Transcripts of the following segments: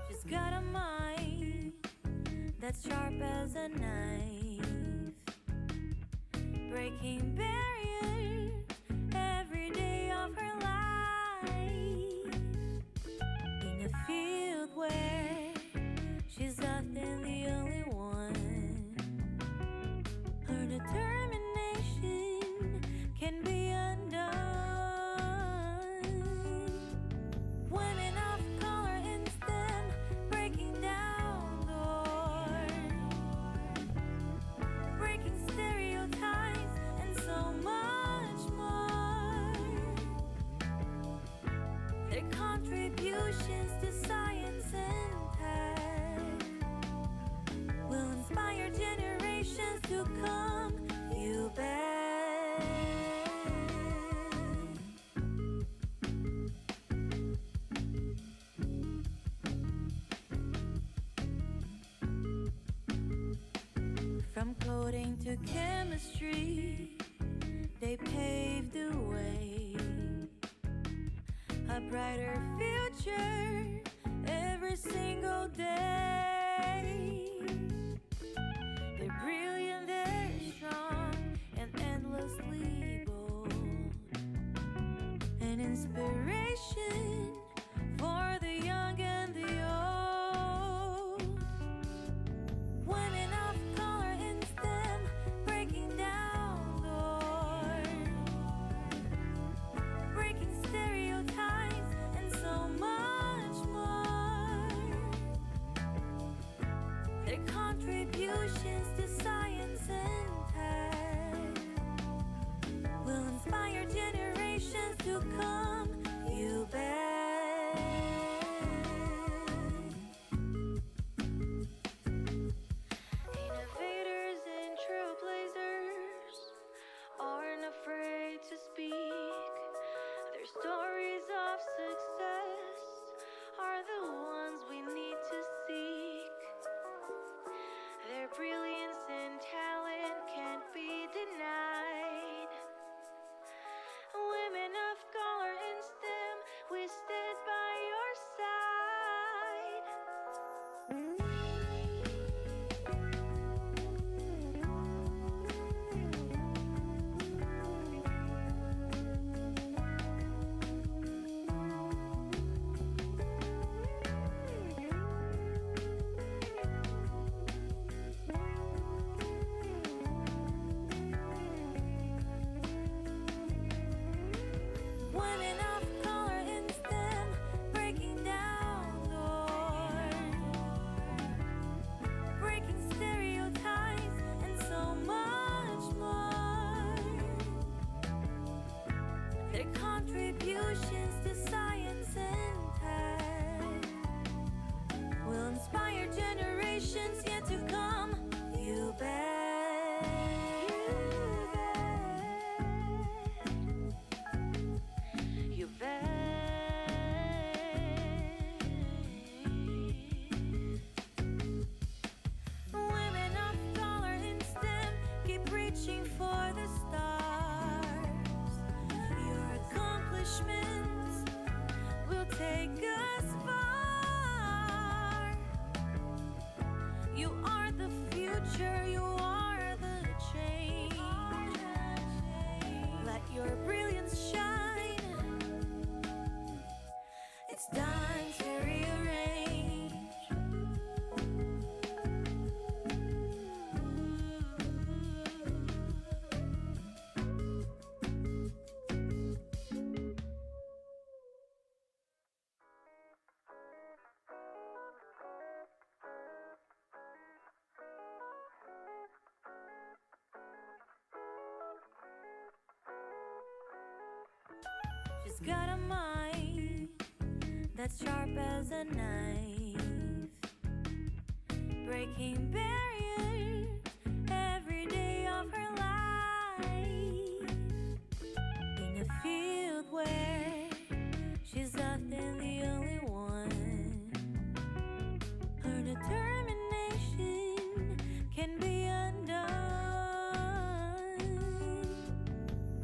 She's got a mind that's sharp as a knife, breaking barriers every day of her life. In a field where she's often the only one, her determination can be undone. Contributions to science and tech will inspire generations to come, you bet. From coding to chemistry, they paved the way. A brighter future every single day. They're brilliant, they're strong, and endlessly bold. An inspiration for the young and the old. Women of color in STEM, breaking down doors, breaking stereotypes, and so much more. Their contributions to science and tech will inspire generations to come, you bet. Their contributions to science and tech will inspire generations yet to come. You bet. You bet. Women of color in STEM keep reaching for the stars. Your accomplishments will take us far. You are the future, you are the change. Let your brilliance shine. It's time to rearrange. She's got a mind that's sharp as a knife, breaking barriers every day of her life. In a field where she's often the only one, her determination can be undone.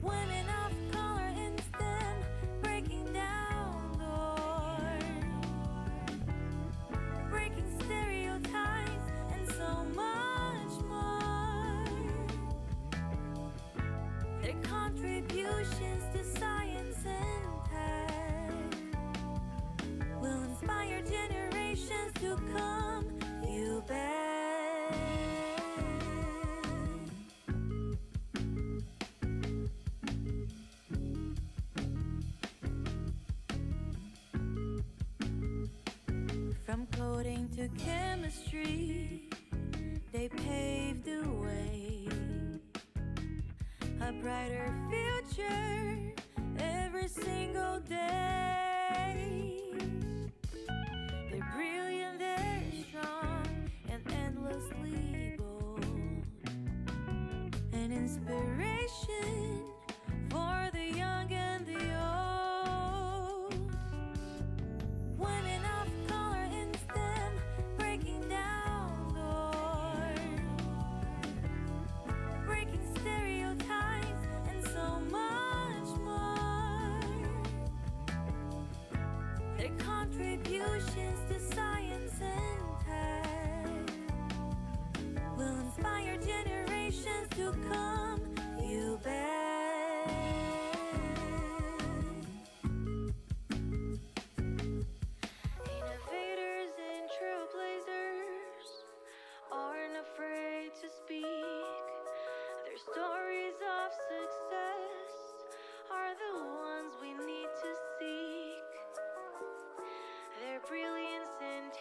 Women of color in STEM breaking down doors, breaking stereotypes and so much more. Their contributions to science and tech will inspire generations to come. You bet. From coding to chemistry, they paved the way. A brighter future every single day. They're brilliant, they're strong, and endlessly bold. An inspiration for the young and the old. Women of color in STEM breaking down doors, breaking stereotypes and so much more. Their contributions to science and tech will inspire generations to come. You bet. Innovators and trailblazers aren't afraid to speak. Their stories of success are the ones we need to seek. Their brilliance and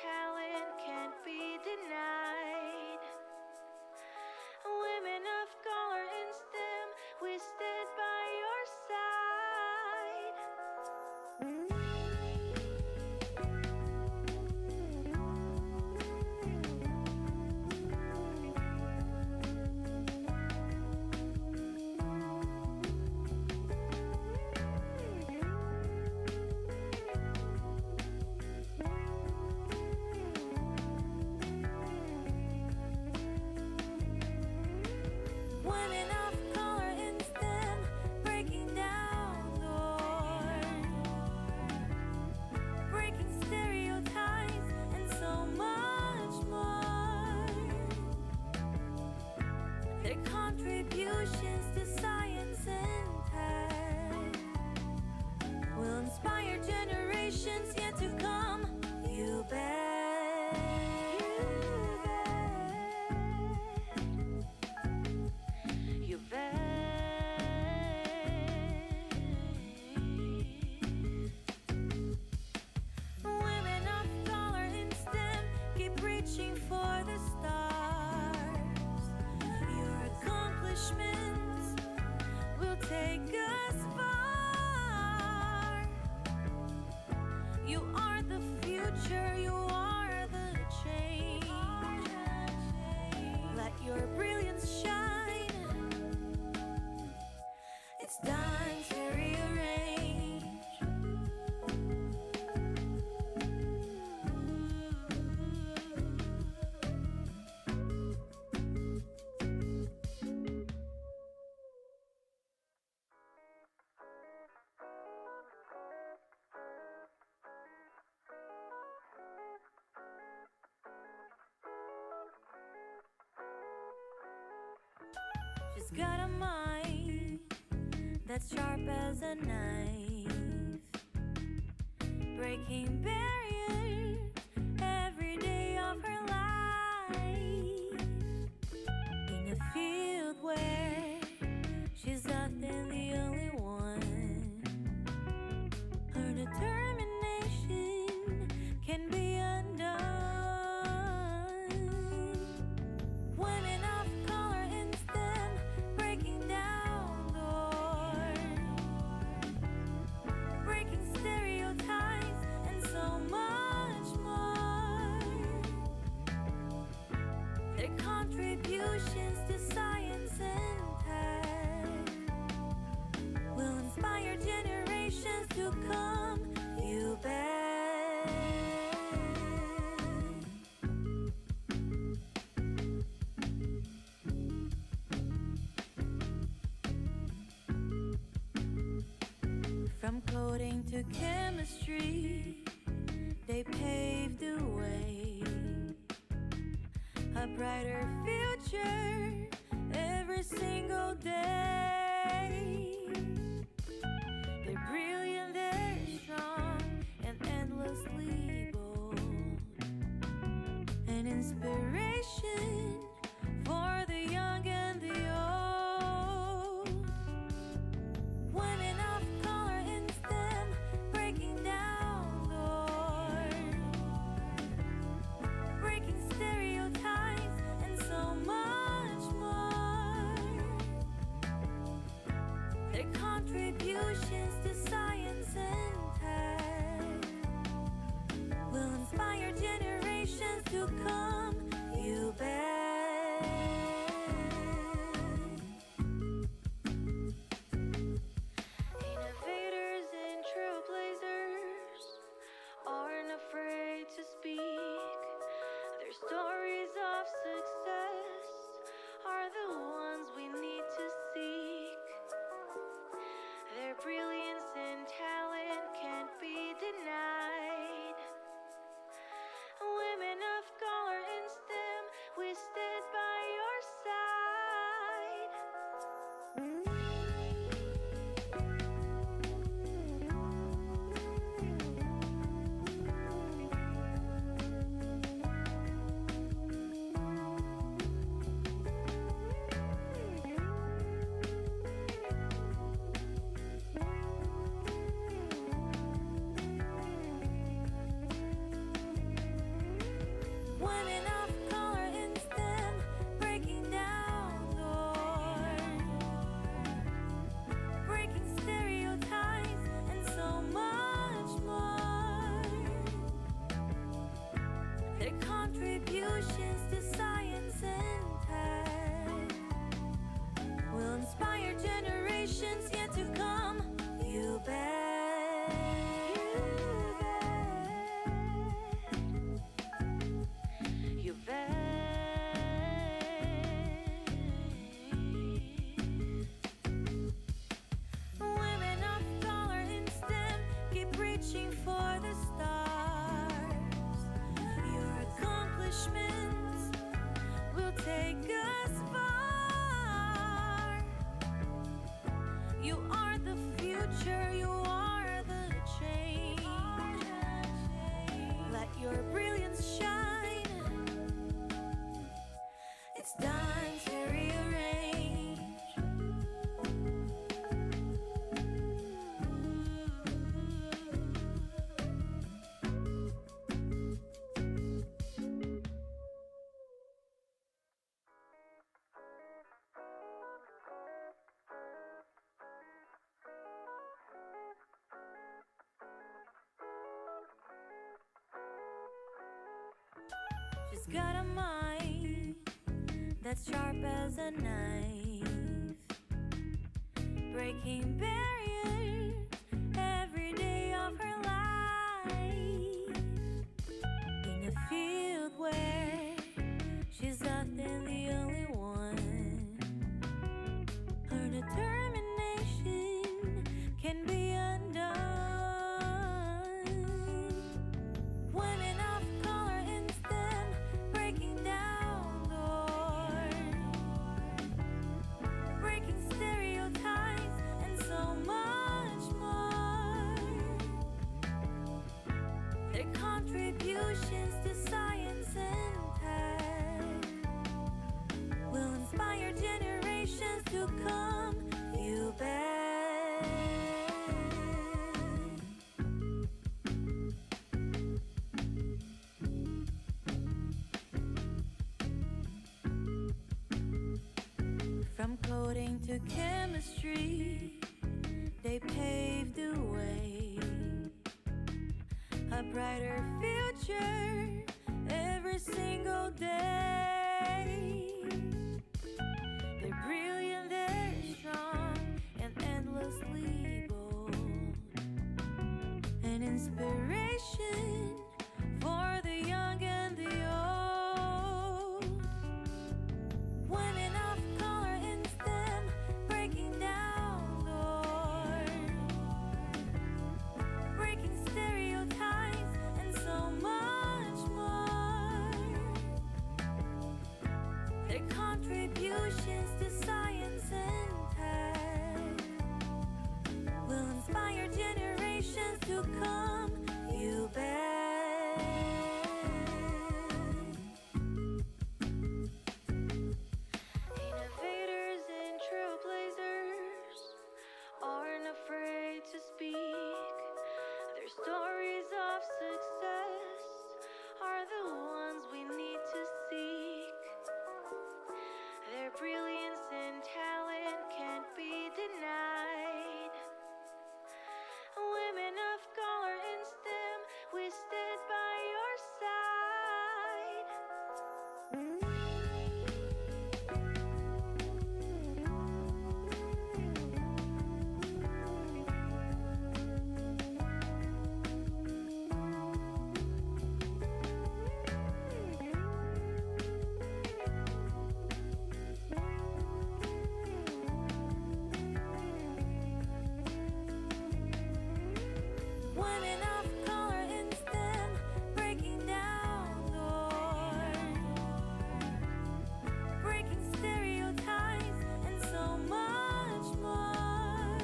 got a mind that's sharp as a knife, breaking barriers every day of her life. In a field where she's often the only one, her determination can be undone. Women of color in STEM, breaking down doors, breaking stereotypes, and so much more. Their contributions to science and tech will inspire generations to come, you bet. From coding to chemistry, they paved the way. A brighter future every single day. They're brilliant, they're strong, and endlessly bold. An inspiration for the young and the old. Women of color in STEM, breaking down doors, breaking stereotypes, and so much more. Their contributions to science and tech will inspire generations to come, you bet. Innovators and trailblazers aren't afraid to speak. Their stories of success are the ones we need to seek. Their brilliance and talent can't be denied. Women of color in STEM, we stand by your side. Women of color in STEM, breaking down doors, breaking stereotypes, and so much more. Their contributions to science and tech will inspire generations yet to come, you bet. You bet. Women of color in STEM, keep reaching for the stars. Your accomplishments will take us far. You are the future, you are the change. Let your brilliance shine. It's time to rearrange. She's got a mind that's sharp as a knife, breaking barriers every day of her life. In a field where she's often the only one, her determination can be undone. Women of color in STEM, breaking down doors, contributions to science and tech will inspire generations to come. You bet. From coding to chemistry, they paved the way. A brighter future every single day. They're brilliant, they're strong, and endlessly bold. An inspiration for the young and the old. Women of color in STEM, breaking down doors, breaking stereotypes, and so much more. Their contributions to science and tech will inspire generations to come. You bet. Innovators and trailblazers aren't afraid to speak. Their stories of success are the ones we need to seek. Their brilliance and talent can't be denied. Women of color in STEM, we stand by your side. Women of color in STEM, breaking down doors, breaking stereotypes, and so much more.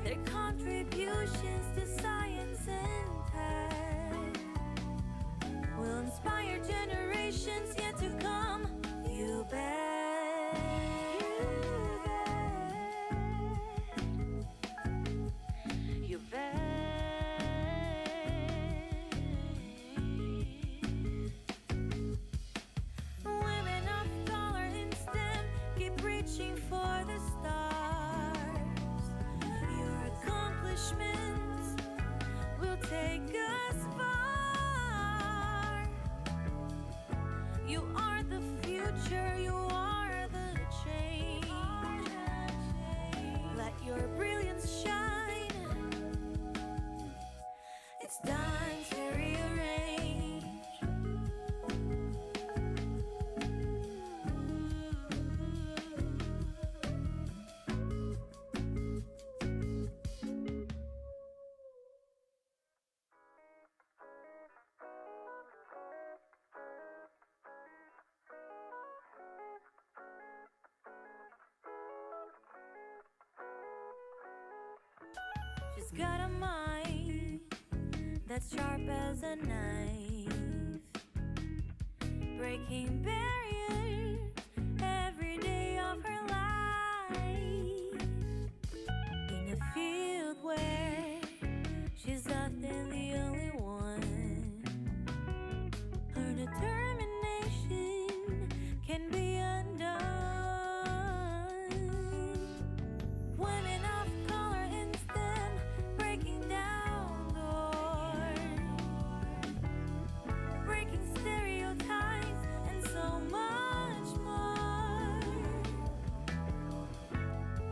Their contributions to science and tech will inspire generations yet to come. You bet. You bet. Women of color in STEM, keep reaching for the stars. Your accomplishments will take us far. You are the future, you are the change. Let your brilliance shine. It's time to rearrange. She's got a mind that's sharp as a knife, breaking barriers every day of her life. In a field where she's often the only one, her determination can be undone. Women of color in STEM, breaking down doors, breaking stereotypes, and so much more.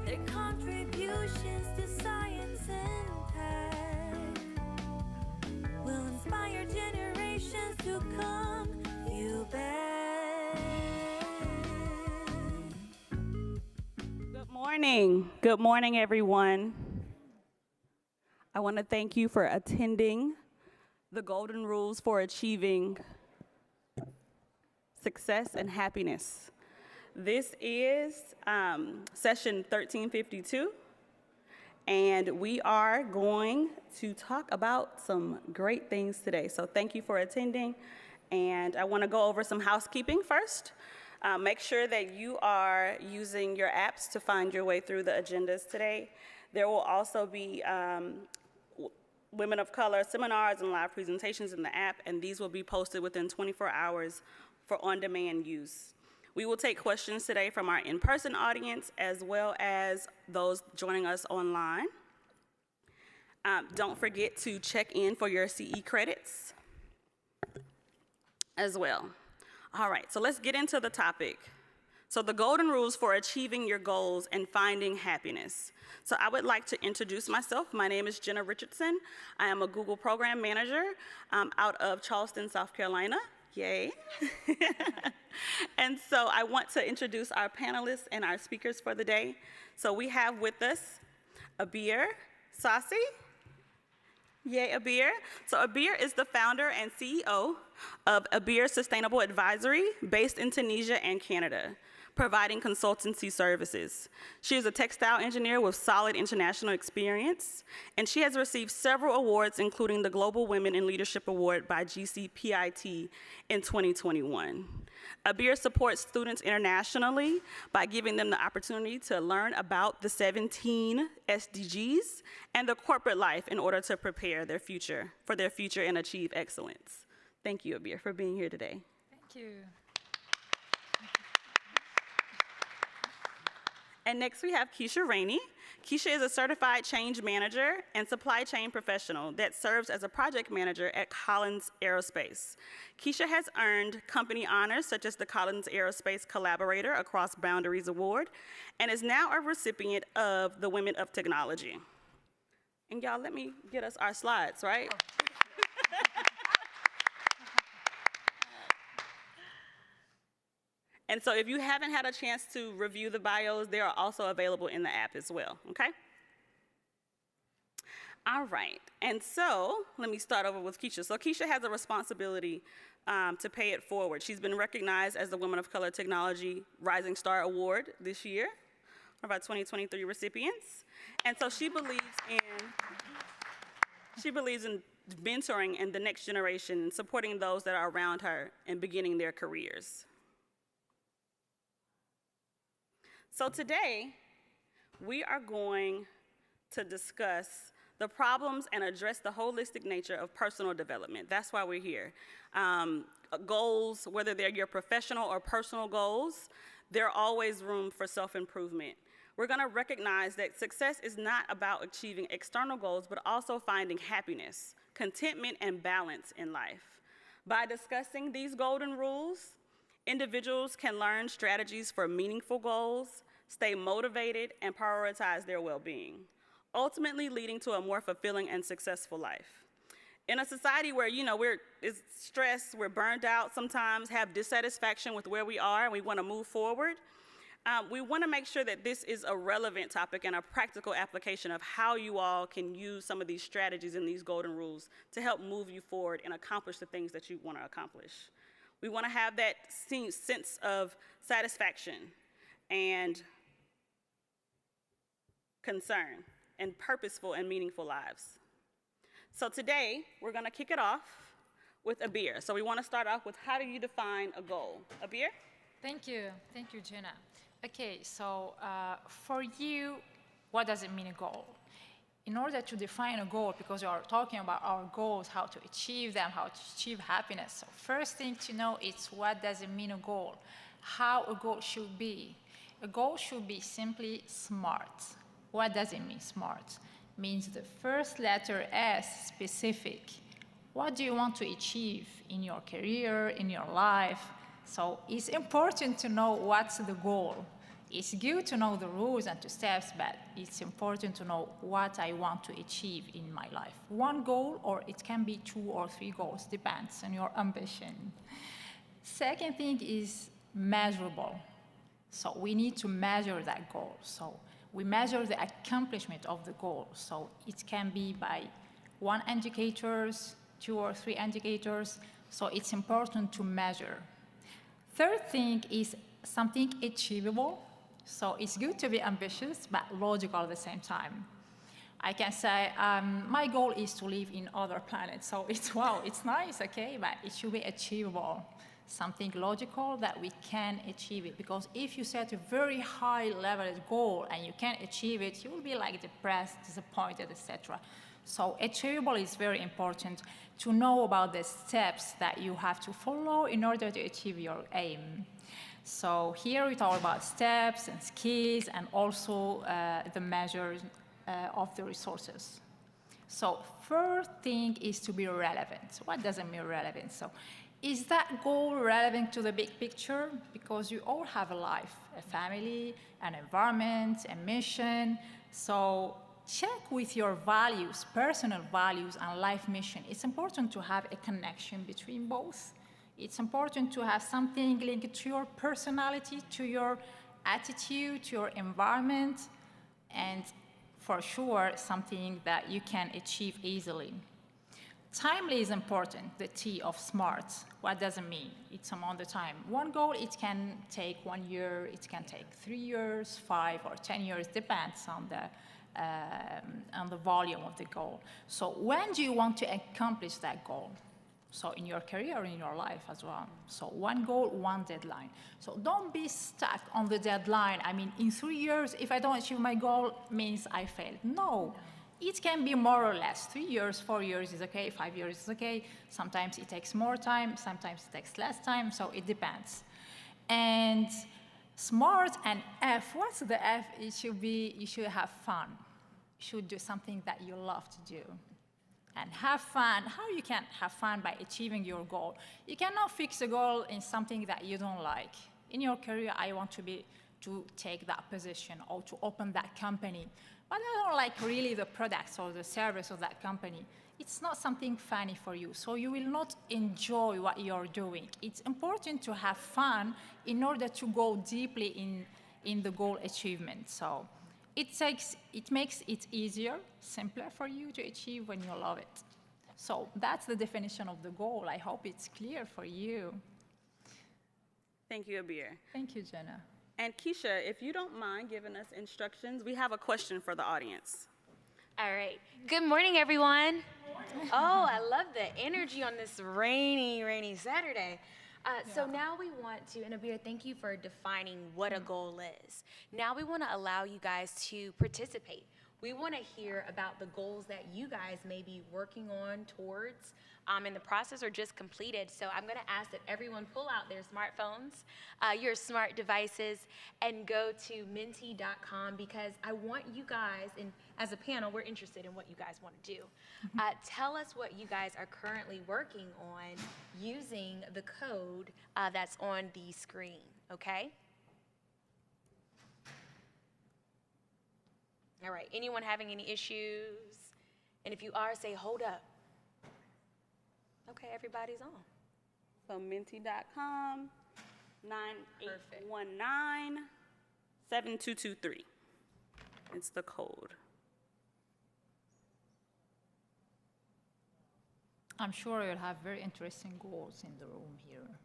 Their contributions to science and tech will inspire generations to come. You bet. Good morning. Good morning, everyone. I want to thank you for attending the Golden Rules for Achieving Success and Happiness. This is session 1352, and we are going to talk about some great things today. So thank you for attending, and I want to go over some housekeeping first. Make sure that you are using your apps to find your way through the agendas today. There will also be Women of Color seminars and live presentations in the app, and these will be posted within 24 hours for on-demand use. We will take questions today from our in-person audience as well as those joining us online. Don't forget to check in for your CE credits as well. All right, so let's get into the topic. So the golden rules for achieving your goals and finding happiness. So I would like to introduce myself. My name is Jenna Richardson. I am a Google Program Manager out of Charleston, South Carolina. Yay. And so I want to introduce our panelists and our speakers for the day. So we have with us Abir Sasi. Yay, Abir. So Abir is the founder and CEO of Abir Sustainable Advisory, based in Tunisia and Canada, providing consultancy services. She is a textile engineer with solid international experience, and she has received several awards, including the Global Women in Leadership Award by GCPIT in 2021. Abir supports students internationally by giving them the opportunity to learn about the 17 SDGs and the corporate life in order to prepare for their future and achieve excellence. Thank you, Abir, for being here today. Thank you. And next we have Keisha Rainey. Keisha is a certified change manager and supply chain professional that serves as a project manager at Collins Aerospace. Keisha has earned company honors such as the Collins Aerospace Collaborator Across Boundaries Award and is now a recipient of the Women of Technology. And y'all, let me get us our slides, right? And so if you haven't had a chance to review the bios, they are also available in the app as well, okay? All right, and so let me start over with Keisha. So Keisha has a responsibility to pay it forward. She's been recognized as the Women of Color Technology Rising Star Award this year, one of our 2023 recipients. And so she believes in mentoring in the next generation and supporting those that are around her and beginning their careers. So today, we are going to discuss the problems and address the holistic nature of personal development. That's why we're here. Goals, whether they're your professional or personal goals, there's always room for self-improvement. We're gonna recognize that success is not about achieving external goals, but also finding happiness, contentment, and balance in life. By discussing these golden rules, individuals can learn strategies for meaningful goals, stay motivated, and prioritize their well-being, ultimately leading to a more fulfilling and successful life. In a society where, we're stressed, we're burned out sometimes, have dissatisfaction with where we are, and we want to move forward, we want to make sure that this is a relevant topic and a practical application of how you all can use some of these strategies and these golden rules to help move you forward and accomplish the things that you want to accomplish. We want to have that sense of satisfaction and concern and purposeful and meaningful lives. So today, we're going to kick it off with Abir. So we want to start off with, how do you define a goal? Abir? Thank you, Jenna. Okay, so for you, what does it mean a goal? In order to define a goal, because we are talking about our goals, how to achieve them, how to achieve happiness. So first thing to know is, what does it mean a goal? How a goal should be. A goal should be simply SMART. What does it mean, SMART? Means the first letter S, specific. What do you want to achieve in your career, in your life? So it's important to know what's the goal. It's good to know the rules and the steps, but it's important to know what I want to achieve in my life. One goal, or it can be 2 or 3 goals, depends on your ambition. Second thing is measurable. So we need to measure that goal. So we measure the accomplishment of the goal. So it can be by 1 indicators, 2 or 3 indicators. So it's important to measure. Third thing is something achievable. So it's good to be ambitious, but logical at the same time. I can say my goal is to live in other planets. So it's wow, it's nice, okay, but it should be achievable, something logical that we can achieve it. Because if you set a very high level goal and you can't achieve it, you will be like depressed, disappointed, etc. So achievable is very important to know about the steps that you have to follow in order to achieve your aim. So here we talk about steps and skills and also the measures of the resources. So first thing is to be relevant. What does it mean relevant? So is that goal relevant to the big picture? Because you all have a life, a family, an environment, a mission. So check with your values, personal values and life mission. It's important to have a connection between both. It's important to have something linked to your personality, to your attitude, to your environment, and for sure, something that you can achieve easily. Timely is important, the T of SMART. What does it mean? It's amount of time. One goal, it can take 1 year, it can take 3 years, 5 or 10 years, depends on the volume of the goal. So when do you want to accomplish that goal? So in your career or in your life as well. So one goal, one deadline. So don't be stuck on the deadline. I mean, in 3 years, if I don't achieve my goal, means I failed. No, it can be more or less. 3 years, 4 years is okay, 5 years is okay. Sometimes it takes more time, sometimes it takes less time, so it depends. And SMART and F, what's the F? It should be, you should have fun. You should do something that you love to do. And have fun. How you can have fun by achieving your goal? You cannot fix a goal in something that you don't like. In your career, I want to take that position or to open that company, but I don't like really the products or the service of that company. It's not something funny for you, so you will not enjoy what you're doing. It's important to have fun in order to go deeply in the goal achievement. So it makes it easier, simpler for you to achieve when you love it. So that's the definition of the goal. I hope it's clear for you. Thank you, Abir. Thank you, Jenna. And Keisha, if you don't mind giving us instructions, we have a question for the audience. All right. Good morning, everyone. Oh, I love the energy on this rainy Saturday. So now we want to, and Abir, thank you for defining what a goal is. Now we want to allow you guys to participate. We want to hear about the goals that you guys may be working on towards in the process or just completed. So I'm going to ask that everyone pull out their smartphones, your smart devices, and go to menti.com because I want you guys, and as a panel, we're interested in what you guys want to do. Tell us what you guys are currently working on using the code that's on the screen, okay? All right, anyone having any issues? And if you are, say, hold up. Okay, everybody's on. So menti.com, 9819-7223. It's the code. I'm sure you'll have very interesting goals in the room here.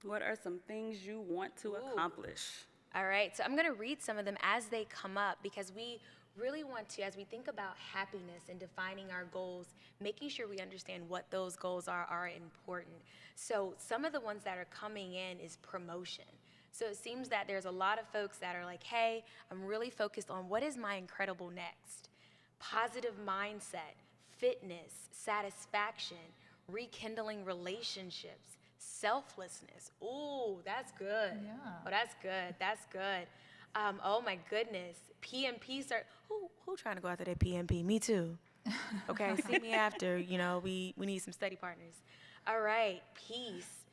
What are some things you want to accomplish? All right, so I'm going to read some of them as they come up because we really want to, as we think about happiness and defining our goals, making sure we understand what those goals are important. So some of the ones that are coming in is promotion. So it seems that there's a lot of folks that are like, hey, I'm really focused on what is my incredible next. Positive mindset, fitness, satisfaction, rekindling relationships, selflessness. Ooh, that's good. Yeah. Oh, that's good. That's good. Oh my goodness. PMP start. Who trying to go after that PMP? Me too. Okay, see me after. You know, we need some study partners. All right, peace.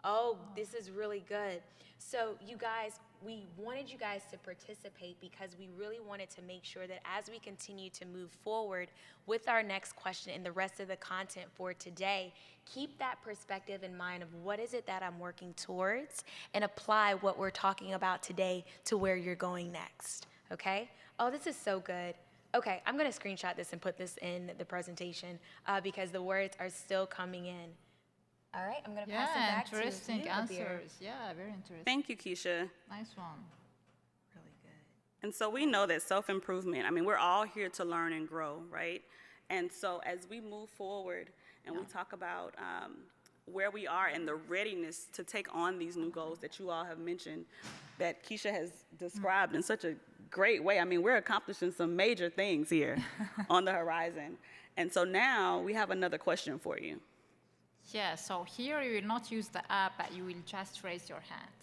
Oh, this is really good. So you guys, we wanted you guys to participate because we really wanted to make sure that as we continue to move forward with our next question and the rest of the content for today, keep that perspective in mind of what is it that I'm working towards and apply what we're talking about today to where you're going next, okay? Oh, this is so good. Okay, I'm gonna screenshot this and put this in the presentation because the words are still coming in. All right, I'm going to pass it Yeah, back to you, interesting Abir. answers. Yeah, very interesting. Thank you, Keisha. Nice one. Really good. And so we know that self-improvement, I mean, we're all here to learn and grow, right? And so as we move forward and we talk about where we are and the readiness to take on these new goals that you all have mentioned, that Keisha has described in such a great way. I mean, we're accomplishing some major things here on the horizon. And so now we have another question for you. Yeah, so here you will not use the app, but you will just raise your hand.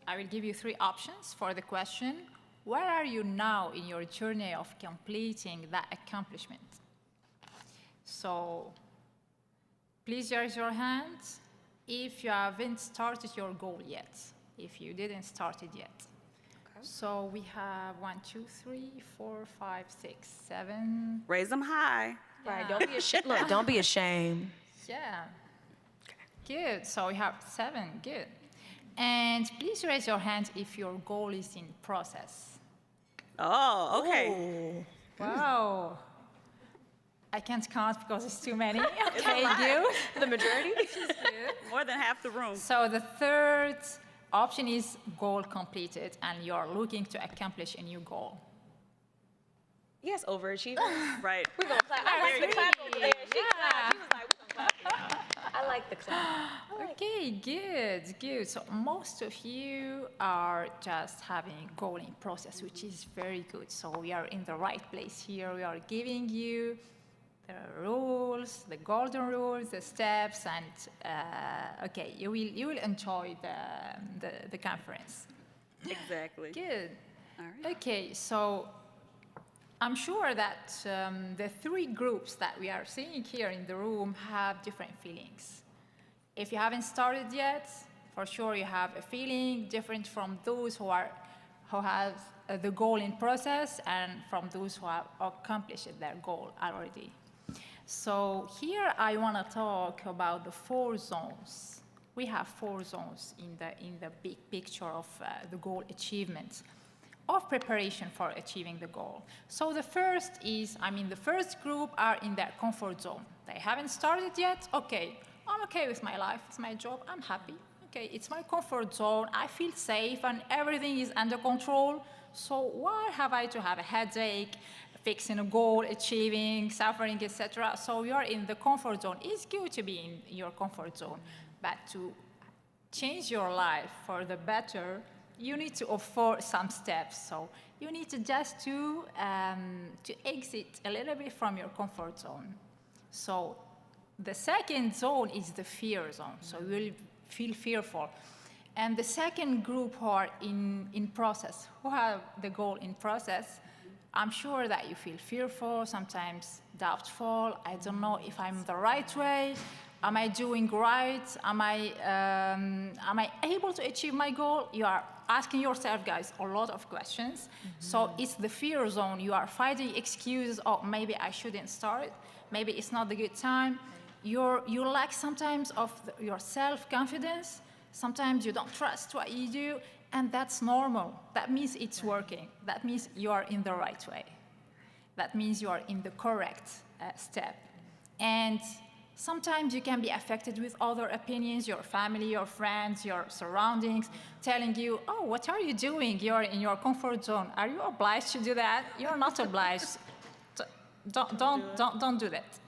I will give you 3 options for the question. Where are you now in your journey of completing that accomplishment? So please raise your hand if you haven't started your goal yet, if you didn't start it yet. Okay. So we have 1, 2, 3, 4, 5, 6, 7. Raise them high. Right, don't be ashamed. Look, don't be ashamed. Yeah. Good. So we have 7. Good. And please raise your hand if your goal is in process. Oh, okay. Ooh. Wow. I can't count because it's too many. Okay, good. The majority? More than half the room. So the third option is goal completed, and you're looking to accomplish a new goal. Yes, overachiever. Right. We're going to clap. I like the clap over there. She Yeah. clapped. She was like, we're going to clap. I like the clap. Okay, good, good. So most of you are just having a goal in process, which is very good. So we are in the right place here. We are giving you the rules, the golden rules, the steps, and okay, you will enjoy the conference. Exactly. Good. All right. Okay, so I'm sure that the 3 groups that we are seeing here in the room have different feelings. If you haven't started yet, for sure you have a feeling different from those who have the goal in process and from those who have accomplished their goal already. So here I want to talk about the 4 zones. We have 4 zones in the big picture of the goal achievement, of preparation for achieving the goal. So the first is, the first group are in their comfort zone. They haven't started yet. Okay, I'm okay with my life. It's my job. I'm happy. Okay, it's my comfort zone. I feel safe and everything is under control. So why have I to have a headache, fixing a goal, achieving, suffering, etc.? So you're in the comfort zone. It's good to be in your comfort zone, but to change your life for the better, you need to offer some steps. So you need to just to exit a little bit from your comfort zone. So the second zone is the fear zone. So you will feel fearful. And the second group who are in process, who have the goal in process, I'm sure that you feel fearful, sometimes doubtful. I don't know if I'm the right way. Am I doing right? Am I able to achieve my goal? You are asking yourself, guys, a lot of questions. So it's the fear zone. You are finding excuses. Oh, maybe I shouldn't start. Maybe it's not the good time. You lack sometimes of your self-confidence. Sometimes you don't trust what you do, and that's normal. That means it's working. That means you are in the right way. That means you are in the correct step. And sometimes you can be affected with other opinions, your family, your friends, your surroundings, telling you, oh, what are you doing? You're in your comfort zone. Are you obliged to do that? You're not obliged. Don't do that.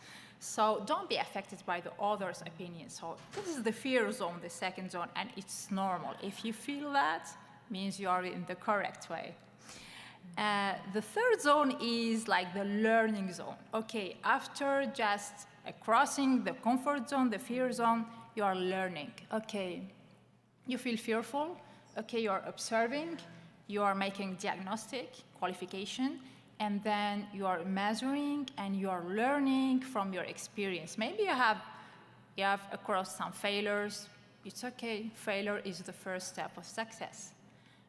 So don't be affected by the others' opinions. So this is the fear zone, the second zone, and it's normal. If you feel that, means you are in the correct way. The third zone is like the learning zone. Okay, after just crossing the comfort zone, the fear zone, you are learning. Okay, you feel fearful. Okay, you are observing. You are making diagnostic, qualification. And then you are measuring and you are learning from your experience. Maybe you have across some failures. It's okay. Failure is the first step of success.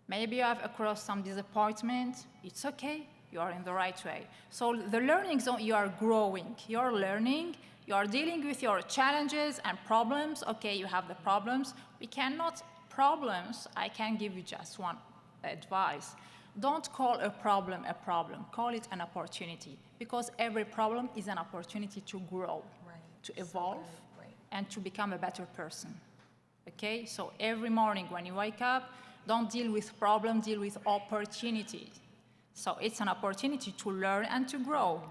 Maybe you have across some disappointment. It's okay. You are in the right way. So the learning zone, you are growing. You are learning. You are dealing with your challenges and problems. Okay, you have the problems. We cannot problems. I can give you just one advice. Don't call a problem a problem. Call it an opportunity, because every problem is an opportunity to grow, to evolve, and to become a better person. Okay? So every morning when you wake up, don't deal with problems, deal with opportunities. So it's an opportunity to learn and to grow.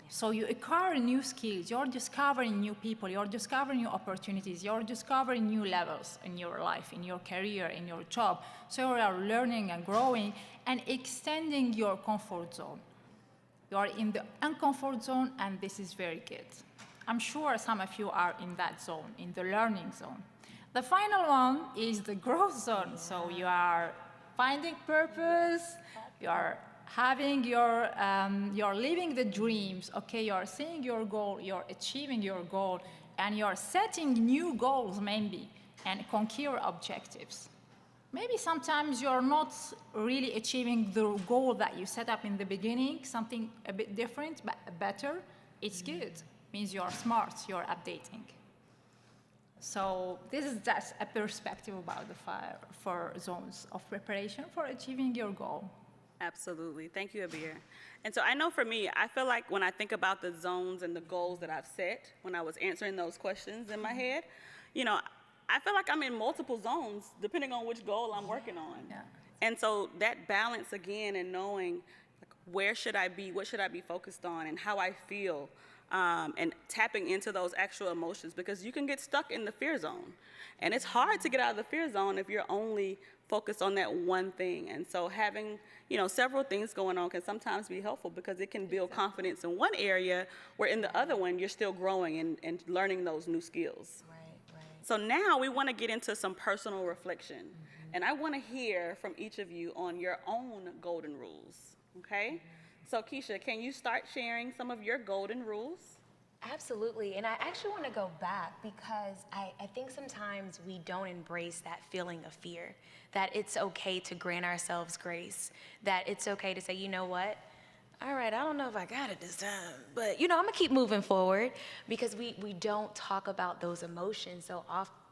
So you acquire new skills, you're discovering new people, you're discovering new opportunities, you're discovering new levels in your life, in your career, in your job. So you are learning and growing and extending your comfort zone. You are in the uncomfort zone, and this is very good. I'm sure some of you are in that zone, in the learning zone. The final one is the growth zone. So you are finding purpose, you are having you're living the dreams, okay? You're seeing your goal, you're achieving your goal, and you're setting new goals maybe, and conquer objectives. Maybe sometimes you're not really achieving the goal that you set up in the beginning, something a bit different, but better. It's good. Means you're smart, you're updating. So this is just a perspective about the 4 zones of preparation for achieving your goal. Absolutely. Thank you, Abir. And so I know for me, I feel like when I think about the zones and the goals that I've set when I was answering those questions in my head, you know, I feel like I'm in multiple zones depending on which goal I'm working on. Yeah. And so that balance again and knowing like, where should I be, what should I be focused on, and how I feel, and tapping into those actual emotions, because you can get stuck in the fear zone. And it's hard to get out of the fear zone if you're only focused on that one thing. And so having, you know, several things going on can sometimes be helpful because it can build confidence in one area where in the other one you're still growing and learning those new skills. Right. So now we want to get into some personal reflection. And I want to hear from each of you on your own golden rules, okay? So Keisha, can you start sharing some of your golden rules? Absolutely, and I actually want to go back because I think sometimes we don't embrace that feeling of fear, that it's okay to grant ourselves grace, that it's okay to say, you know what, all right, I don't know if I got it this time, but you know, I'm gonna keep moving forward, because we don't talk about those emotions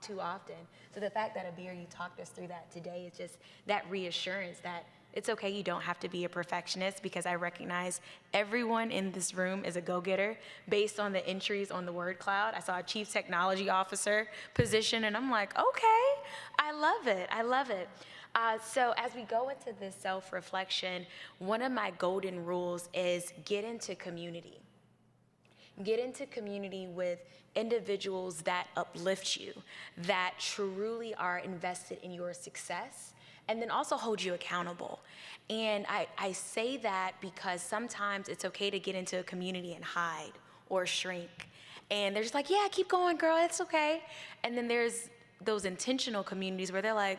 too often. So the fact that Abir, you talked us through that today is just that reassurance that it's okay, you don't have to be a perfectionist, because I recognize everyone in this room is a go-getter based on the entries on the word cloud. I saw a chief technology officer position, and I'm like, okay, I love it. So as we go into this self-reflection, one of my golden rules is get into community. Get into community with individuals that uplift you, that truly are invested in your success, and then also hold you accountable. And I say that because sometimes it's okay to get into a community and hide or shrink. And they're just like, yeah, keep going, girl, it's okay. And then there's those intentional communities where they're like,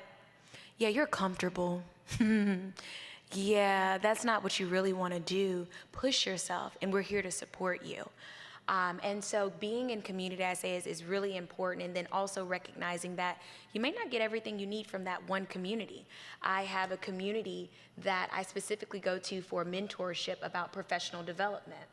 yeah, you're comfortable. Yeah, that's not what you really want to do. Push yourself, and we're here to support you. And so being in community, I say, is really important, and then also recognizing that you may not get everything you need from that one community. I have a community that I specifically go to for mentorship about professional development.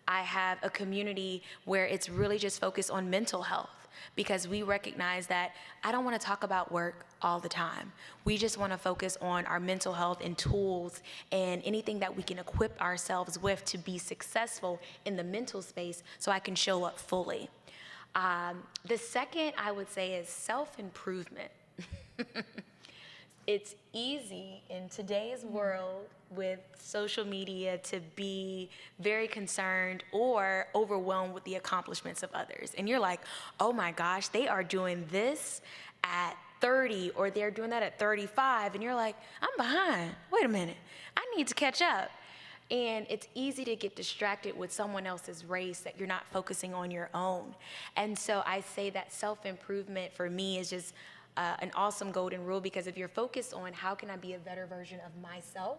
I have a community where it's really just focused on mental health, because we recognize that I don't want to talk about work all the time. We just want to focus on our mental health and tools and anything that we can equip ourselves with to be successful in the mental space so I can show up fully. The second I would say is self-improvement. It's easy in today's world with social media to be very concerned or overwhelmed with the accomplishments of others. And you're like, oh my gosh, they are doing this at 30 or they're doing that at 35. And you're like, I'm behind. Wait a minute. I need to catch up. And it's easy to get distracted with someone else's race that you're not focusing on your own. And so I say that self-improvement for me is just an awesome golden rule, because if you're focused on how can I be a better version of myself,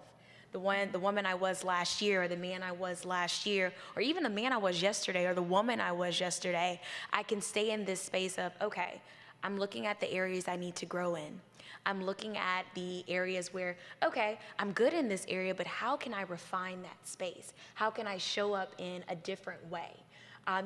the woman I was last year, or the man I was last year, or even the man I was yesterday, or the woman I was yesterday, I can stay in this space of, okay, I'm looking at the areas I need to grow in. I'm looking at the areas where, okay, I'm good in this area, but how can I refine that space? How can I show up in a different way?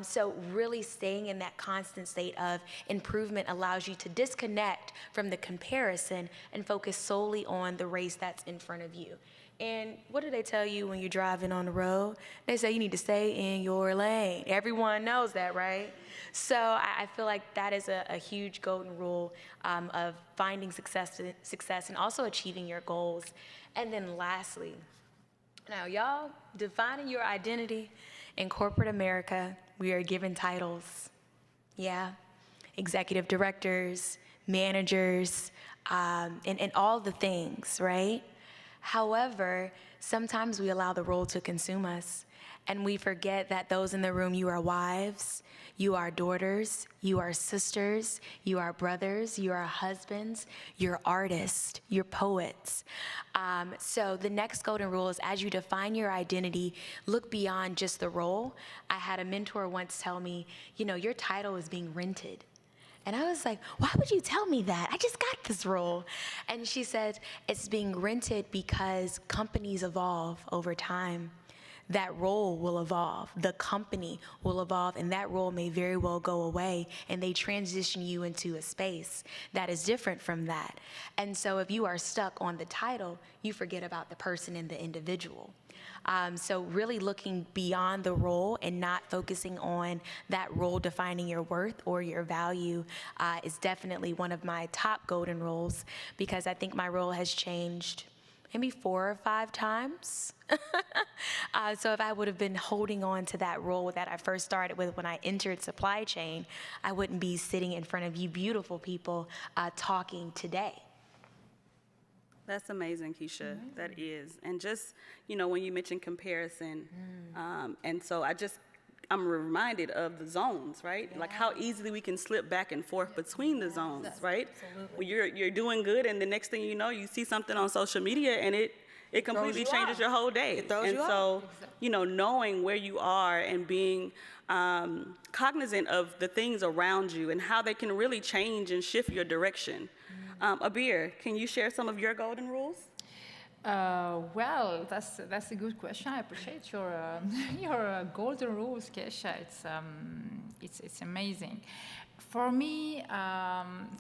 So really staying in that constant state of improvement allows you to disconnect from the comparison and focus solely on the race that's in front of you. And what do they tell you when you're driving on the road? They say you need to stay in your lane. Everyone knows that, right? So I feel like that is a huge golden rule of finding success and also achieving your goals. And then lastly, now y'all, defining your identity in corporate America, we are given titles. Yeah, executive directors, managers, and all the things, right? However, sometimes we allow the role to consume us, and we forget that those in the room, you are wives, you are daughters, you are sisters, you are brothers, you are husbands, you're artists, you're poets. So the next golden rule is, as you define your identity, look beyond just the role. I had a mentor once tell me, you know, your title is being rented. And I was like, why would you tell me that? I just got this role. And she said, it's being rented because companies evolve over time. That role will evolve, the company will evolve, and that role may very well go away, and they transition you into a space that is different from that. And so if you are stuck on the title, you forget about the person and the individual. So really looking beyond the role and not focusing on that role defining your worth or your value is definitely one of my top golden rules, because I think my role has changed maybe 4 or 5 times. So if I would have been holding on to that role that I first started with when I entered supply chain, I wouldn't be sitting in front of you beautiful people talking today. That's amazing, Keisha. That is. And just, you know, when you mentioned comparison, and so I'm reminded of the zones, right? Like how easily we can slip back and forth between the zones, right? When you're doing good, and the next thing you know, you see something on social media, and it completely changes your whole day. And so, you know, knowing where you are and being cognizant of the things around you and how they can really change and shift your direction. Abir, can you share some of your golden rules? Well, that's a good question. I appreciate your your golden rules, Kesha. It's amazing. For me,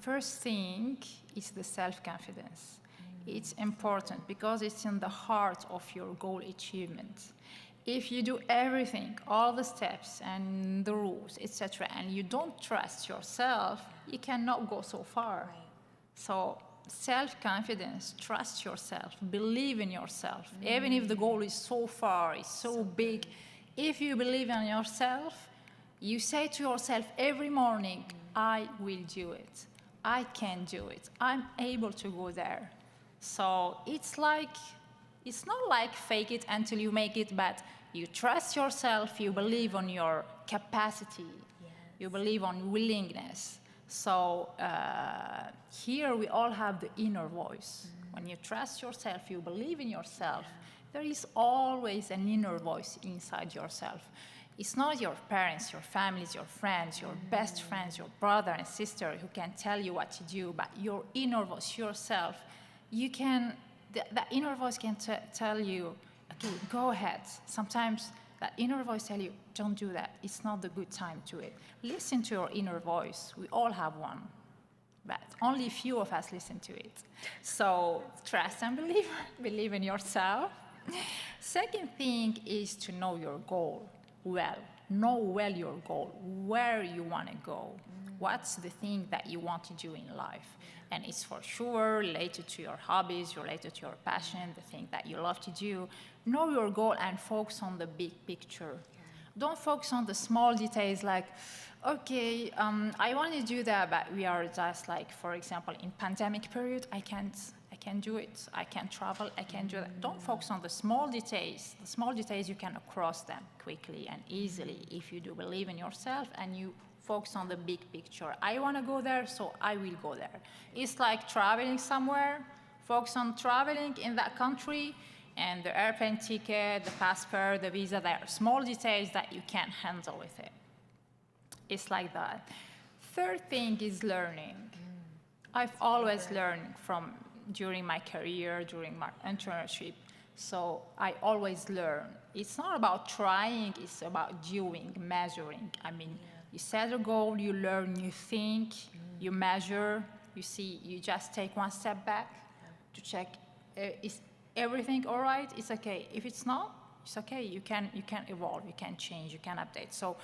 first thing is the self-confidence. It's important because it's in the heart of your goal achievement. If you do everything, all the steps and the rules, etc., and you don't trust yourself, you cannot go so far. Right. So self-confidence, trust yourself, believe in yourself. Even if the goal is so far, is so big, if you believe in yourself, you say to yourself every morning, I will do it. I can do it. I'm able to go there. So it's not like fake it until you make it, but you trust yourself, you believe on your capacity, you believe on willingness. So here we all have the inner voice. When you trust yourself, you believe in yourself, there is always an inner voice inside yourself. It's not your parents, your families, your friends, your best friends, your brother and sister who can tell you what to do, but your inner voice, yourself. That inner voice can tell you, okay, go ahead. Sometimes that inner voice tell you, don't do that. It's not the good time to it. Listen to your inner voice. We all have one, but only a few of us listen to it. So trust and believe in yourself. Second thing is to know your goal well. Know well your goal, where you want to go. What's the thing that you want to do in life? And it's for sure related to your hobbies, related to your passion, the thing that you love to do. Know your goal and focus on the big picture. Don't focus on the small details like, okay, I want to do that, but we are just like, for example, in pandemic period, I can't do it. I can't travel, I can't do that. Don't focus on the small details. The small details, you can cross them quickly and easily if you do believe in yourself and you focus on the big picture. I want to go there, so I will go there. It's like traveling somewhere. Focus on traveling in that country, and the airplane ticket, the passport, the visa, there are small details that you can't handle with it. It's like that. Third thing is learning. I've always learned during my career, during my internship, so I always learn. It's not about trying, it's about doing, measuring. I mean, you set a goal, you learn, you think, you measure, you see, you just take one step back to check, everything all right, it's okay. If it's not, it's okay. You can evolve, you can change, you can update. So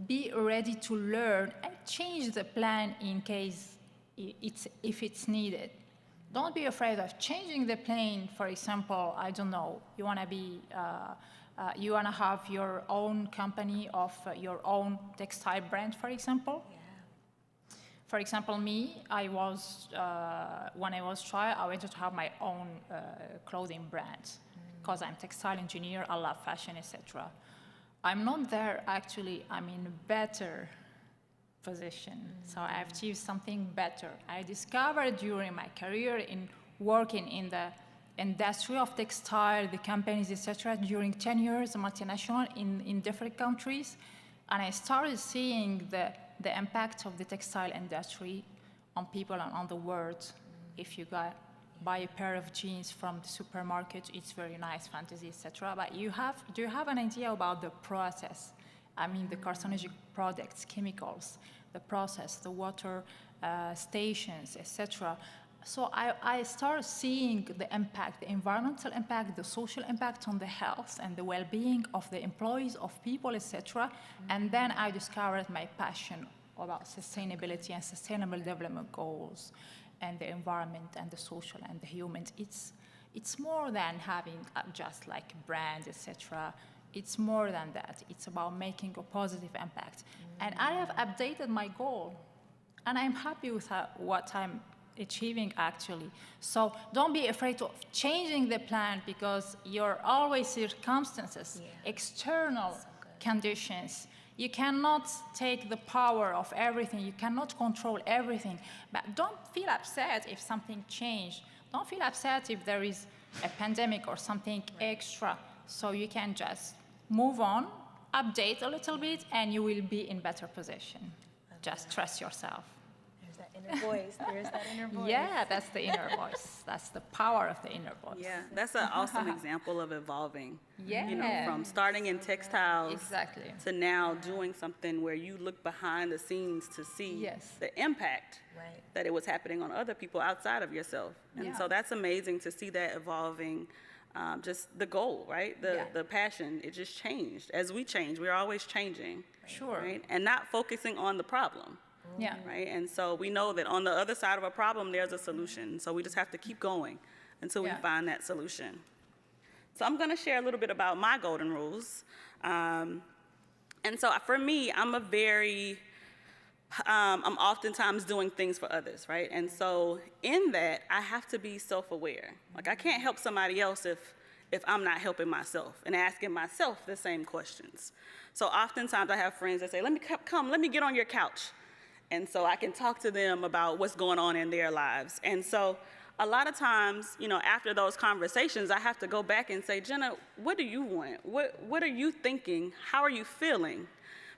be ready to learn and change the plan in case if it's needed. Don't be afraid of changing the plan. For example, I don't know, you want to have your own company of your own textile brand, for example. For example, me, when I was child, I wanted to have my own clothing brand because I'm textile engineer, I love fashion, etc. I'm not there actually. I'm in a better position, so I achieved something better. I discovered during my career in working in the industry of textile, the companies, etc. During 10 years, multinational in different countries, and I started seeing the impact of the textile industry on people and on the world. If you buy a pair of jeans from the supermarket, it's very nice, fantasy, etc. But do you have an idea about the process? I mean, the carcinogenic products, chemicals, the process, the water stations, etc. So I started seeing the impact, the environmental impact, the social impact on the health and the well-being of the employees, of people, etc. And then I discovered my passion about sustainability and sustainable development goals and the environment and the social and the humans. It's more than having just like brand, etc. It's more than that. It's about making a positive impact. And I have updated my goal, and I'm happy with what I'm achieving actually. So don't be afraid of changing the plan because you're always circumstances, external conditions. You cannot take the power of everything. You cannot control everything. But don't feel upset if something changed. Don't feel upset if there is a pandemic or something extra. So you can just move on, update a little bit, and you will be in better position. Just trust yourself. There's that inner voice. There's that inner voice. Yeah, that's the inner voice. That's the power of the inner voice. Yeah, that's an awesome example of evolving. Yeah. You know, from starting in textiles Exactly. to now doing something where you look behind the scenes to see Yes. the impact Right. that it was happening on other people outside of yourself. And Yeah. so that's amazing to see that evolving. Just the goal, right? The passion, it just changed. As we change, we're always changing. Sure. Right? And not focusing on the problem. Yeah. Right? And so we know that on the other side of a problem, there's a solution. So we just have to keep going until we Yeah. find that solution. So I'm going to share a little bit about my golden rules. And so for me, I'm oftentimes doing things for others, right? And so in that, I have to be self-aware. Like I can't help somebody else if I'm not helping myself and asking myself the same questions. So oftentimes I have friends that say, let me get on your couch. And so I can talk to them about what's going on in their lives. And so a lot of times, you know, after those conversations, I have to go back and say, Jenna, what do you want? What are you thinking? How are you feeling?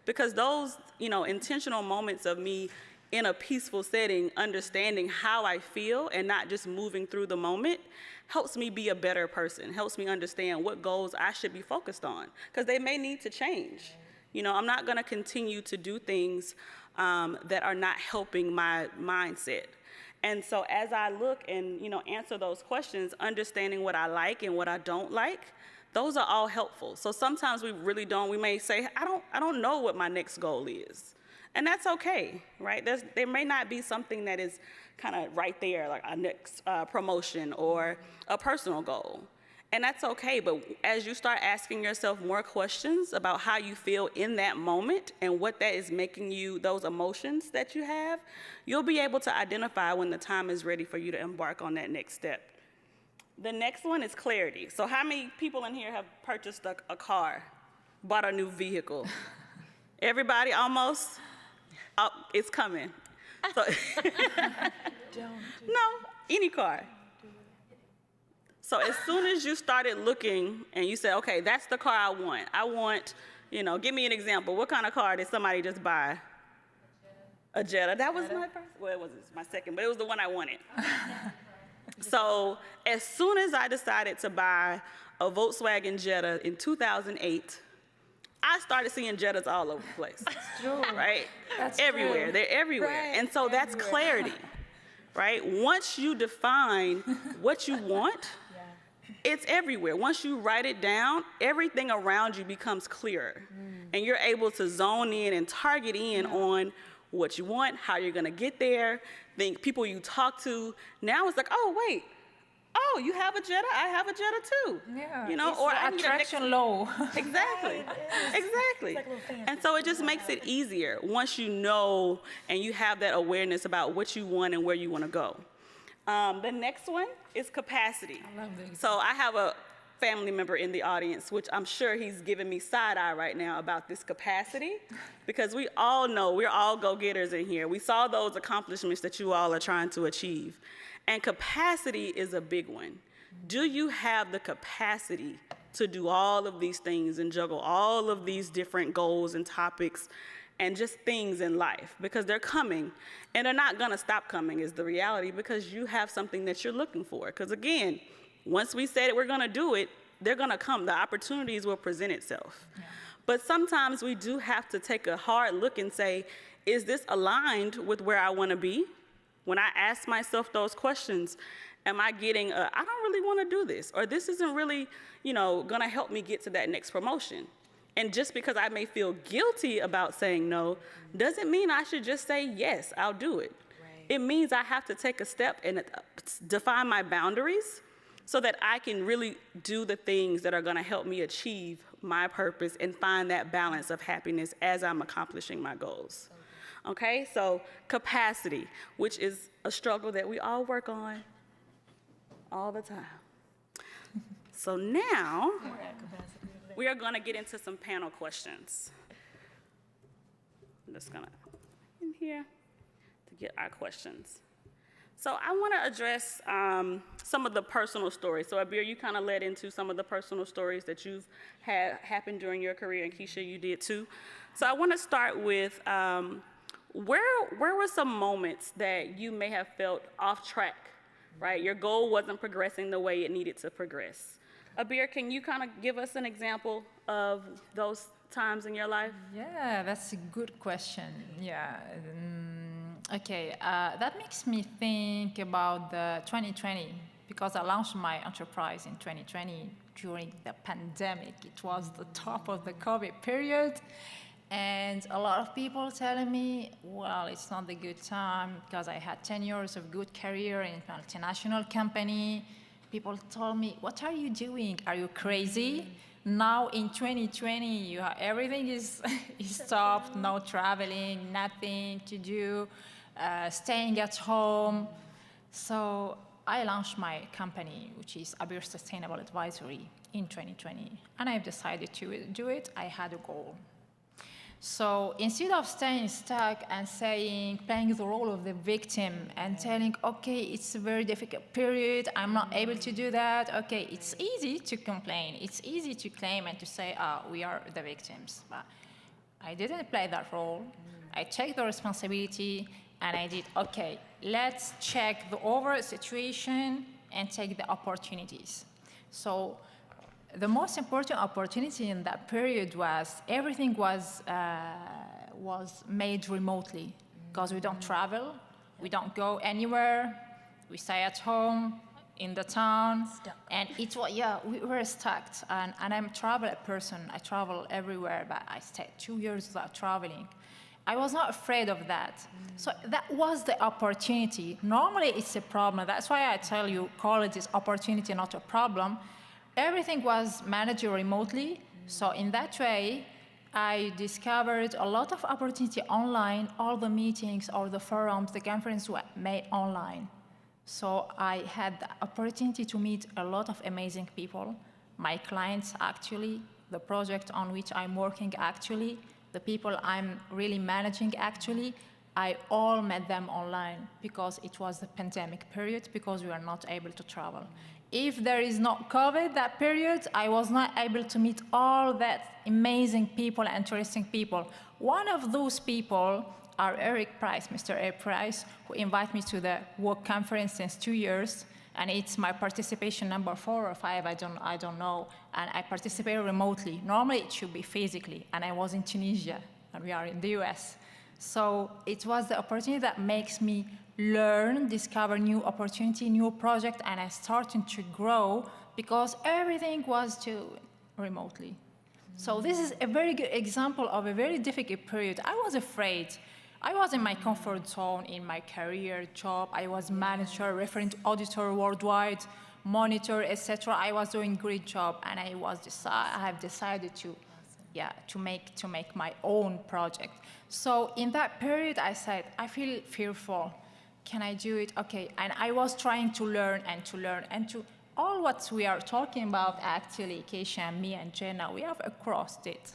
Because those, you know, intentional moments of me in a peaceful setting, understanding how I feel and not just moving through the moment, helps me be a better person, helps me understand what goals I should be focused on, because they may need to change. You know, I'm not going to continue to do things that are not helping my mindset. And so as I look and, you know, answer those questions, understanding what I like and what I don't like, those are all helpful. So sometimes we may say, I don't know what my next goal is. And that's okay, right? There may not be something that is kind of right there, like a next promotion or a personal goal. And that's okay, but as you start asking yourself more questions about how you feel in that moment and what that is making you, those emotions that you have, you'll be able to identify when the time is ready for you to embark on that next step. The next one is clarity. So how many people in here have purchased a car, bought a new vehicle? Everybody almost? Oh, it's coming. So no, any car. So as soon as you started looking and you said, okay, that's the car I want. I want, you know, give me an example. What kind of car did somebody just buy? A Jetta. That was my first, well, it wasn't my second, but it was the one I wanted. So as soon as I decided to buy a Volkswagen Jetta in 2008, I started seeing Jettas all over the place. That's true. Right? That's everywhere. true. They're everywhere. Right. And so that's clarity. Right? Once you define what you want, it's everywhere. Once you write it down, everything around you becomes clearer. And you're able to zone in and target in on what you want, how you're gonna get there, think people you talk to. Now it's like, oh, wait, oh, you have a Jetta, I have a Jetta too. Yeah, You know, it's or the I need a next- attraction law. Exactly, exactly. like a little fancy. And so it just makes it easier once you know and you have that awareness about what you want and where you want to go. The next one is capacity. I love this. So I have a family member in the audience, which I'm sure he's giving me side eye right now about this capacity, because we all know we're all go-getters in here. We saw those accomplishments that you all are trying to achieve. And capacity is a big one. Do you have the capacity to do all of these things and juggle all of these different goals and topics and just things in life? Because they're coming, and they're not gonna stop coming is the reality, because you have something that you're looking for. Because again, once we say that we're gonna do it, they're gonna come. The opportunities will present itself. Yeah. But sometimes we do have to take a hard look and say, is this aligned with where I wanna be? When I ask myself those questions, am I getting I don't really wanna do this, or this isn't really, gonna help me get to that next promotion. And just because I may feel guilty about saying no, doesn't mean I should just say, yes, I'll do it. Right. It means I have to take a step and define my boundaries so that I can really do the things that are gonna help me achieve my purpose and find that balance of happiness as I'm accomplishing my goals. Okay, so capacity, which is a struggle that we all work on all the time. So now, we are gonna get into some panel questions. I'm just gonna in here to get our questions. So I wanna address some of the personal stories. So Abir, you kinda led into some of the personal stories that you've had happen during your career, and Keisha, you did too. So I wanna start with, where were some moments that you may have felt off track, right? Your goal wasn't progressing the way it needed to progress. Abir, can you kind of give us an example of those times in your life? Yeah, that's a good question. Yeah. Okay, that makes me think about the 2020, because I launched my enterprise in 2020 during the pandemic. It was the top of the COVID period. And a lot of people telling me, well, it's not the good time, because I had 10 years of good career in a multinational company. People told me, what are you doing? Are you crazy? Now in 2020, everything is stopped, no traveling, nothing to do, staying at home. So I launched my company, which is Abir Sustainable Advisory, in 2020. And I've decided to do it. I had a goal. So instead of staying stuck and playing the role of the victim and telling, okay, it's a very difficult period, I'm not able to do that, okay, it's easy to complain, it's easy to claim and to say, we are the victims. But I didn't play that role. I took the responsibility and I did, okay, let's check the overall situation and take the opportunities. So the most important opportunity in that period was everything was made remotely, because we don't travel, we don't go anywhere, we stay at home in the town, and it was, we were stuck. And I'm a travel person. I travel everywhere, but I stayed 2 years without traveling. I was not afraid of that. So that was the opportunity. Normally it's a problem. That's why I tell you, call it this opportunity, not a problem. Everything was managed remotely, so in that way, I discovered a lot of opportunity online. All the meetings, all the forums, the conferences were made online. So I had the opportunity to meet a lot of amazing people, my clients actually, the project on which I'm working actually, the people I'm really managing actually. I all met them online because it was the pandemic period, because we were not able to travel. If there is not COVID, that period, I was not able to meet all that amazing people, interesting people. One of those people are Eric Price, Mr. Eric Price, who invited me to the work conference since 2 years, and it's my participation number 4 or 5, I don't know, and I participated remotely. Normally it should be physically, and I was in Tunisia, and we are in the US. So it was the opportunity that makes me learn, discover new opportunity, new project, and I started to grow because everything was to remotely. So this is a very good example of a very difficult period. I was afraid. I was in my comfort zone in my career job. I was manager, referent auditor worldwide, monitor, etc. I was doing great job, and I have decided to make my own project. So in that period, I said, I feel fearful. Can I do it? Okay. And I was trying to learn and to learn and to all what we are talking about actually, Keisha, me and Jenna, we have across it.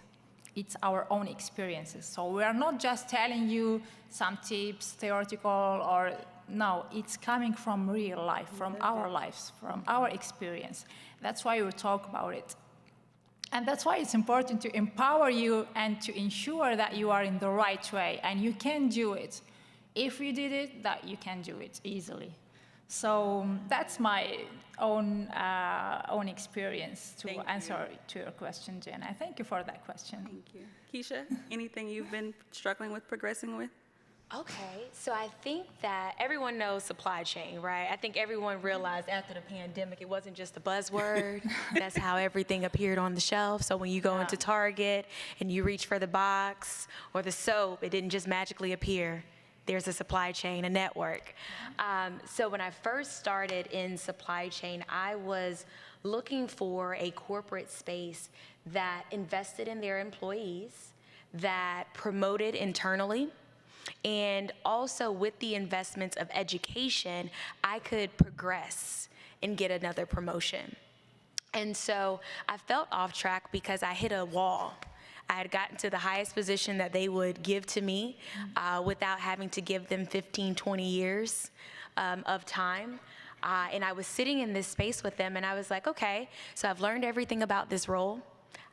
It's our own experiences. So we are not just telling you some tips, theoretical, or no, it's coming from real life, from our lives, from our experience. That's why we talk about it. And that's why it's important to empower you and to ensure that you are in the right way and you can do it. If you did it, that you can do it easily. So that's my own experience to answer to your question, Jenna. Thank you for that question. Thank you. Keisha, anything you've been struggling with, progressing with? Okay, so I think that everyone knows supply chain, right? I think everyone realized after the pandemic, it wasn't just a buzzword. That's how everything appeared on the shelf. So when you go into Target and you reach for the box or the soap, it didn't just magically appear. There's a supply chain, a network. So when I first started in supply chain, I was looking for a corporate space that invested in their employees, that promoted internally, and also with the investments of education, I could progress and get another promotion. And so I felt off track because I hit a wall. I had gotten to the highest position that they would give to me without having to give them 15, 20 years of time. And I was sitting in this space with them and I was like, okay, so I've learned everything about this role.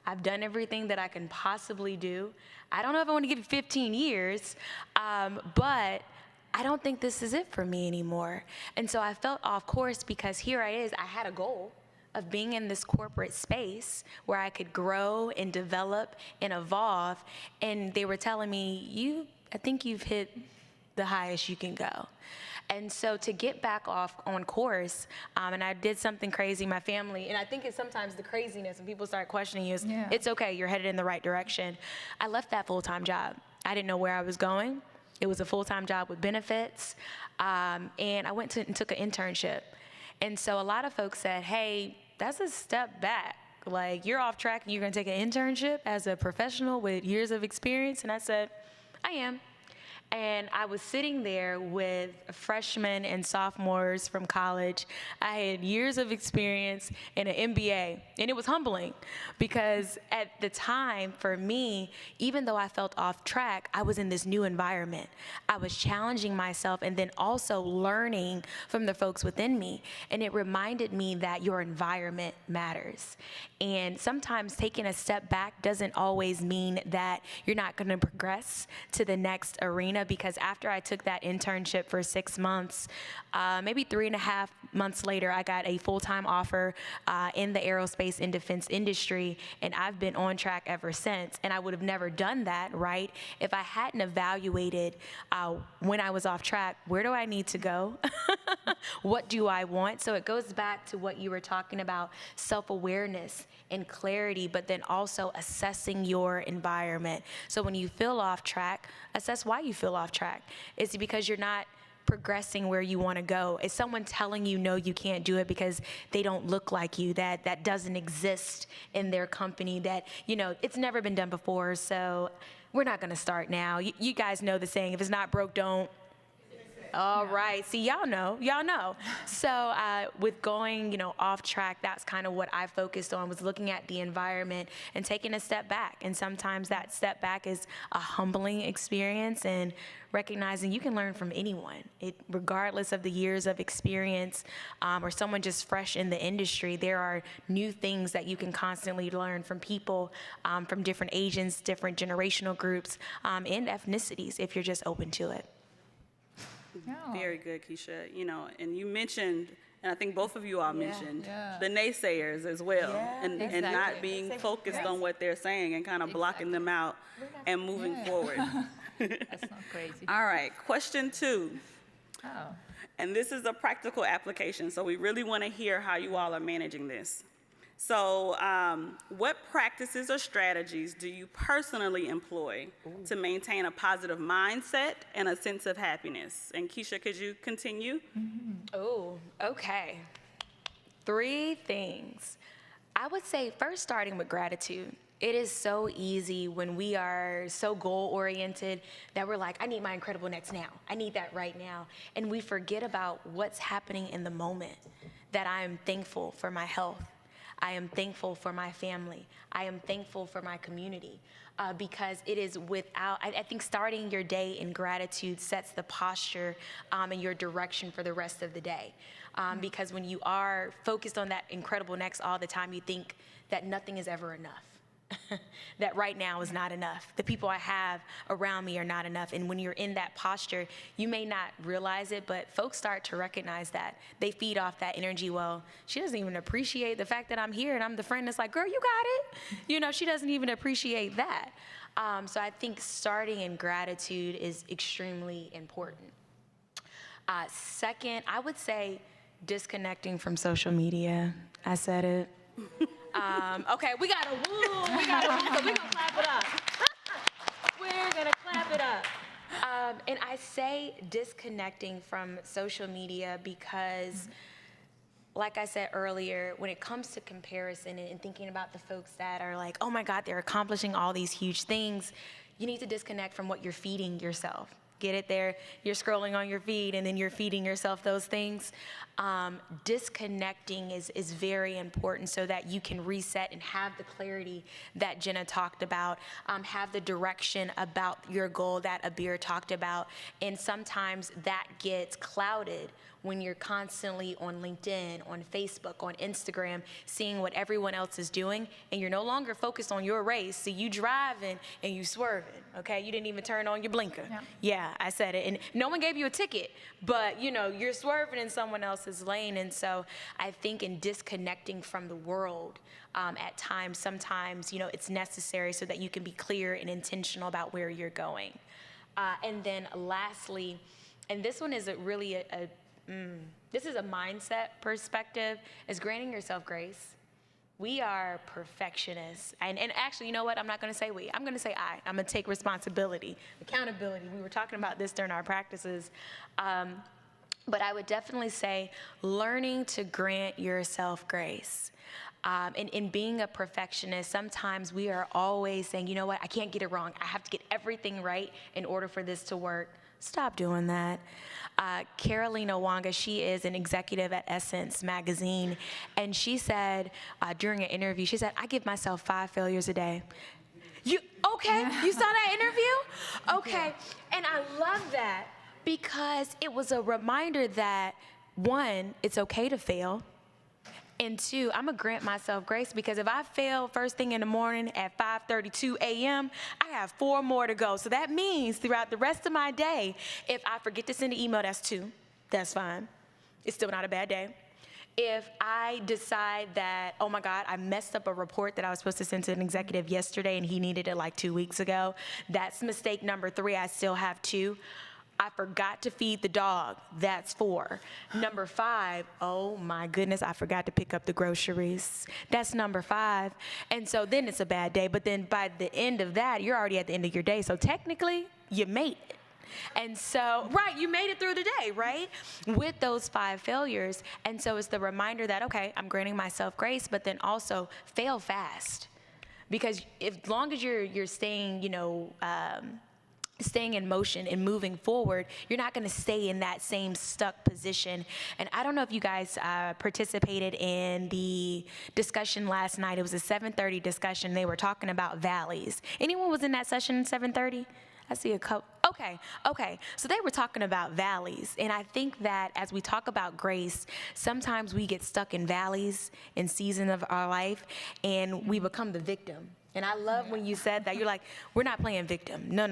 I've done everything that I can possibly do. I don't know if I want to give you 15 years, but I don't think this is it for me anymore. And so I felt off course because here I had a goal of being in this corporate space where I could grow and develop and evolve. And they were telling me, I think you've hit the highest you can go. And so to get back off on course, and I did something crazy, my family, and I think it's sometimes the craziness when people start questioning you is, it's okay, you're headed in the right direction. I left that full-time job. I didn't know where I was going. It was a full-time job with benefits. And I went and took an internship. And so a lot of folks said, hey, that's a step back. Like, you're off track and you're gonna take an internship as a professional with years of experience? And I said, I am. And I was sitting there with freshmen and sophomores from college. I had years of experience in an MBA, and it was humbling because at the time, for me, even though I felt off track, I was in this new environment. I was challenging myself and then also learning from the folks within me. And it reminded me that your environment matters. And sometimes taking a step back doesn't always mean that you're not going to progress to the next arena, because after I took that internship for 6 months, maybe 3.5 months later, I got a full-time offer in the aerospace and defense industry, and I've been on track ever since. And I would have never done that, right, if I hadn't evaluated when I was off track, where do I need to go? What do I want? So it goes back to what you were talking about, self-awareness and clarity, but then also assessing your environment. So when you feel off track, assess why you feel off track. Is it because you're not progressing where you want to go? Is someone telling you no, you can't do it because they don't look like you, that doesn't exist in their company, that, it's never been done before, so we're not going to start now. You guys know the saying, if it's not broke, don't. All right. See, y'all know. So with going, off track, that's kind of what I focused on, was looking at the environment and taking a step back. And sometimes that step back is a humbling experience, and recognizing you can learn from anyone, regardless of the years of experience, or someone just fresh in the industry. There are new things that you can constantly learn from people from different ages, different generational groups, and ethnicities, if you're just open to it. Very good, Keisha. And you mentioned, and I think both of you all mentioned, the naysayers as well, and not being focused on what they're saying and kind of blocking them out and moving forward. That's not crazy. All right, question 2. Oh. And this is a practical application, so we really want to hear how you all are managing this. So what practices or strategies do you personally employ to maintain a positive mindset and a sense of happiness? And Keisha, could you continue? Oh, okay. 3 things. I would say first starting with gratitude. It is so easy when we are so goal-oriented that we're like, I need my incredible next now. I need that right now. And we forget about what's happening in the moment, that I am thankful for my health. I am thankful for my family. I am thankful for my community. Because it is without, I think starting your day in gratitude sets the posture and your direction for the rest of the day. Because when you are focused on that incredible next all the time, you think that nothing is ever enough. That right now is not enough. The people I have around me are not enough. And when you're in that posture, you may not realize it, but folks start to recognize that. They feed off that energy. Well, she doesn't even appreciate the fact that I'm here and I'm the friend that's like, girl, you got it. You know, she doesn't even appreciate that. So I think starting in gratitude is extremely important. Second, I would say disconnecting from social media. I said it. Okay, we got a woo, so we're gonna clap it up. We're gonna clap it up. And I say disconnecting from social media because, like I said earlier, when it comes to comparison and thinking about the folks that are like, oh my God, they're accomplishing all these huge things, you need to disconnect from what you're feeding yourself. Get it there? You're scrolling on your feed and then you're feeding yourself those things. Disconnecting is very important so that you can reset and have the clarity that Jenna talked about, have the direction about your goal that Abir talked about. And sometimes that gets clouded when you're constantly on LinkedIn, on Facebook, on Instagram, seeing what everyone else is doing, and you're no longer focused on your race. So you driving and you swerving, okay? You didn't even turn on your blinker. Yeah, I said it. And no one gave you a ticket, but you know, you're swerving in someone else's lane. And so I think in disconnecting from the world, at times, sometimes, you know, it's necessary so that you can be clear and intentional about where you're going. And then lastly, and this one is this is a mindset perspective, is granting yourself grace. We are perfectionists. And actually, you know what? I'm not going to say we. I'm going to say I. I'm going to take responsibility, accountability. We were talking about this during our practices. But I would definitely say learning to grant yourself grace. And in being a perfectionist, sometimes we are always saying, you know what? I can't get it wrong. I have to get everything right in order for this to work. Stop doing that. Carolina Wanga, she is an executive at Essence magazine, and she said during an interview, she said, I give myself 5 failures a day. You saw that interview? Okay, and I love that because it was a reminder that, 1, it's okay to fail. And 2, I'm gonna grant myself grace because if I fail first thing in the morning at 5:32 a.m., I have 4 more to go. So that means throughout the rest of my day, if I forget to send an email, that's 2. That's fine. It's still not a bad day. If I decide that, oh my God, I messed up a report that I was supposed to send to an executive yesterday and he needed it like 2 weeks ago, that's mistake number 3. I still have 2. I forgot to feed the dog. That's 4. Number 5, oh my goodness, I forgot to pick up the groceries. That's number 5. And so then it's a bad day. But then by the end of that, you're already at the end of your day. So technically, you made it. And so, right, you made it through the day, right? With those 5 failures. And so it's the reminder that, okay, I'm granting myself grace, but then also fail fast. Because as long as you're staying, staying in motion and moving forward, you're not going to stay in that same stuck position. And I don't know if you guys participated in the discussion last night. It was a 7:30 discussion. They were talking about valleys. Anyone was in that session at 7:30? I see a couple. Okay. So they were talking about valleys. And I think that as we talk about grace, sometimes we get stuck in valleys in seasons of our life and we become the victim. And I love when you said that. You're like, we're not playing victim. No.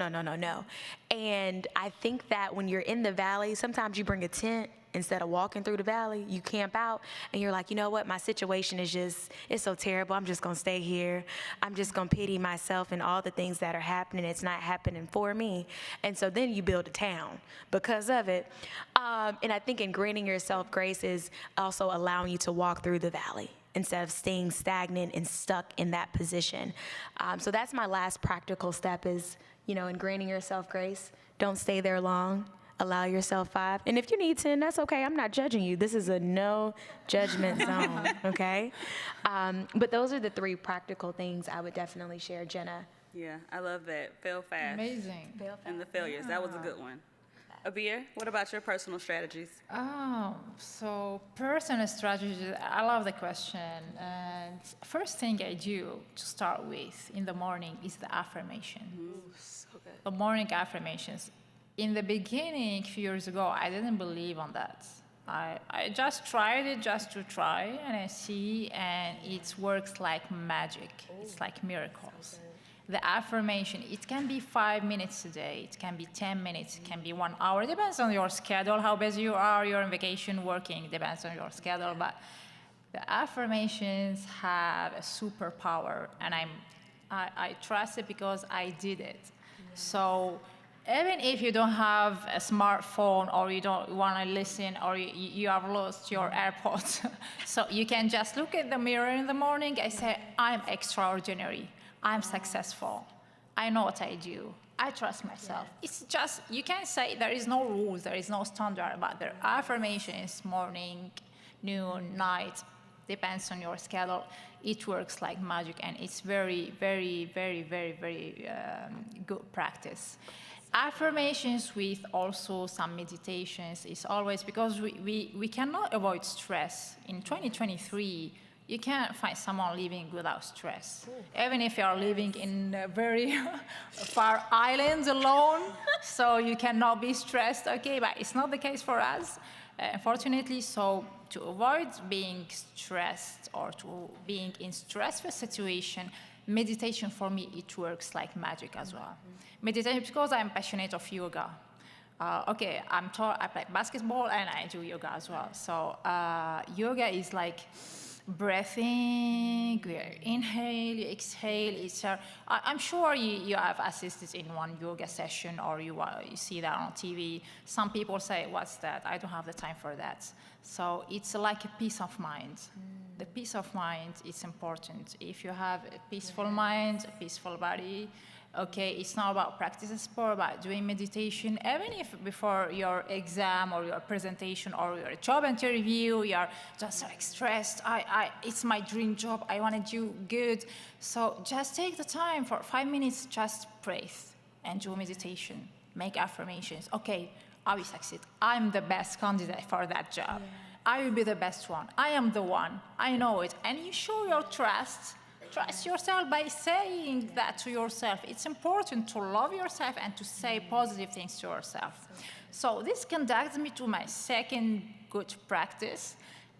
And I think that when you're in the valley, sometimes you bring a tent instead of walking through the valley, you camp out and you're like, you know what, my situation is just, it's so terrible. I'm just gonna stay here. I'm just gonna pity myself and all the things that are happening. It's not happening for me. And so then you build a town because of it. And I think in granting yourself grace is also allowing you to walk through the valley instead of staying stagnant and stuck in that position. So that's my last practical step is, in granting yourself grace, don't stay there long. Allow yourself 5. And if you need 10, that's okay. I'm not judging you. This is a no judgment zone, okay? But those are the 3 practical things I would definitely share, Jenna. Yeah, I love that. Fail fast. Amazing. And the failures. That was a good one. Abir, what about your personal strategies? So personal strategies, I love the question. And first thing I do to start with in the morning is the affirmation. So good. The morning affirmations. In the beginning, a few years ago, I didn't believe on that. I just tried it just to try, and I see, and it works like magic. It's like miracles. The affirmation, it can be 5 minutes a day, it can be 10 minutes, it can be 1 hour. It depends on your schedule, how busy you are, you're on vacation, working, depends on your schedule. But the affirmations have a superpower, and I trust it because I did it. So even if you don't have a smartphone or you don't want to listen or you have lost your AirPods, so you can just look at the mirror in the morning and say, I'm extraordinary. I'm successful. I know what I do. I trust myself. It's just, you can say there is no rules, there is no standard, but the affirmations, morning, noon, night, depends on your schedule. It works like magic, and it's very, very, very, very, very good practice. Affirmations with also some meditations is always, because we cannot avoid stress. In 2023, you can't find someone living without stress. Even if you are living in a very far island alone, so you cannot be stressed, okay, but it's not the case for us, unfortunately. So to avoid being stressed or to being in stressful situation, meditation for me, it works like magic as well. Meditation, because I'm passionate of yoga. Okay, I play basketball and I do yoga as well. So yoga is like breathing, we inhale, you exhale. I'm sure you have assisted in one yoga session or you see that on TV. Some people say, what's that? I don't have the time for that. So it's like a peace of mind. The peace of mind is important. If you have a peaceful mind, a peaceful body, okay, it's not about practicing sport, but doing meditation. Even if before your exam or your presentation or your job interview, you're just like stressed. It's my dream job. I want to do good. So just take the time for 5 minutes, just breathe and do meditation. Make affirmations. Okay, I will succeed. I'm the best candidate for that job. Yeah. I will be the best one. I am the one. I know it. And you show your trust. Trust yourself by saying that to yourself. It's important to love yourself and to say positive things to yourself. So this conducts me to my second good practice,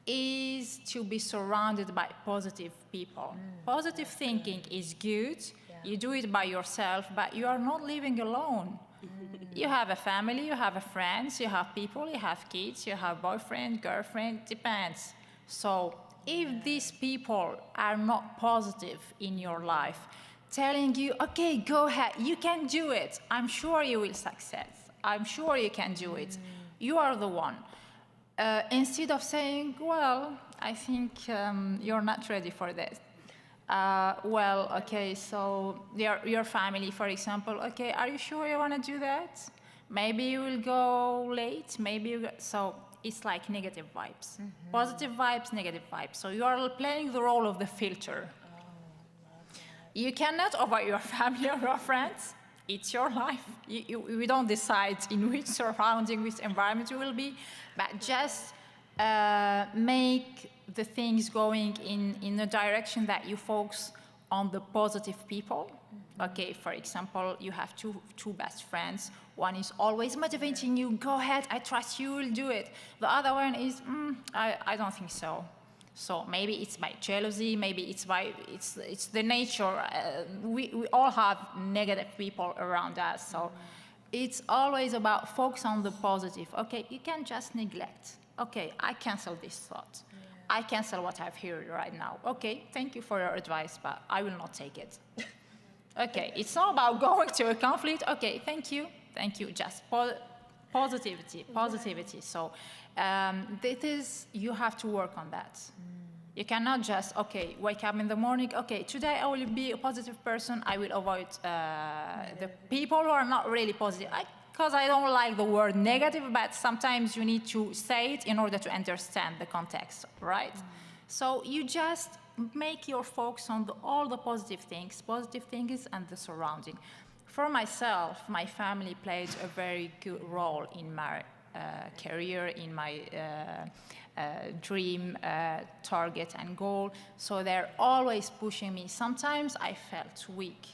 is to be surrounded by positive people. Positive thinking is good. You do it by yourself, but you are not living alone. You have a family, you have friends, you have people, you have kids, you have boyfriend, girlfriend, depends. So if these people are not positive in your life, telling you, okay, go ahead, you can do it, I'm sure you will succeed, I'm sure you can do it, you are the one. Instead of saying, well, I think you're not ready for this. Well, okay, so your family, for example, okay, are you sure you want to do that? Maybe you will go late, maybe you so it's like negative vibes. Positive vibes, negative vibes. So you are playing the role of the filter. You cannot avoid your family or your friends. It's your life. We don't decide in which surrounding, which environment you will be, but just make the things going in a direction that you focus on the positive people. Okay, for example, you have two best friends. One is always motivating you, go ahead, I trust you will do it. The other one is, I don't think so. So maybe it's by jealousy, maybe it's the nature. We all have negative people around us. So it's always about focus on the positive. Okay, you can just neglect Okay, I cancel this thought. I cancel what I've heard right now. Okay, thank you for your advice, but I will not take it. Okay, it's not about going to a conflict. Okay, thank you, just positivity. So that is, you have to work on that. You cannot just, okay, wake up in the morning, okay, today I will be a positive person, I will avoid the people who are not really positive. Because I don't like the word negative, but sometimes you need to say it in order to understand the context, right? So you just make your focus on all the positive things and the surrounding. For myself, my family played a very good role in my career, in my dream, target and goal. So they're always pushing me. Sometimes I felt weak.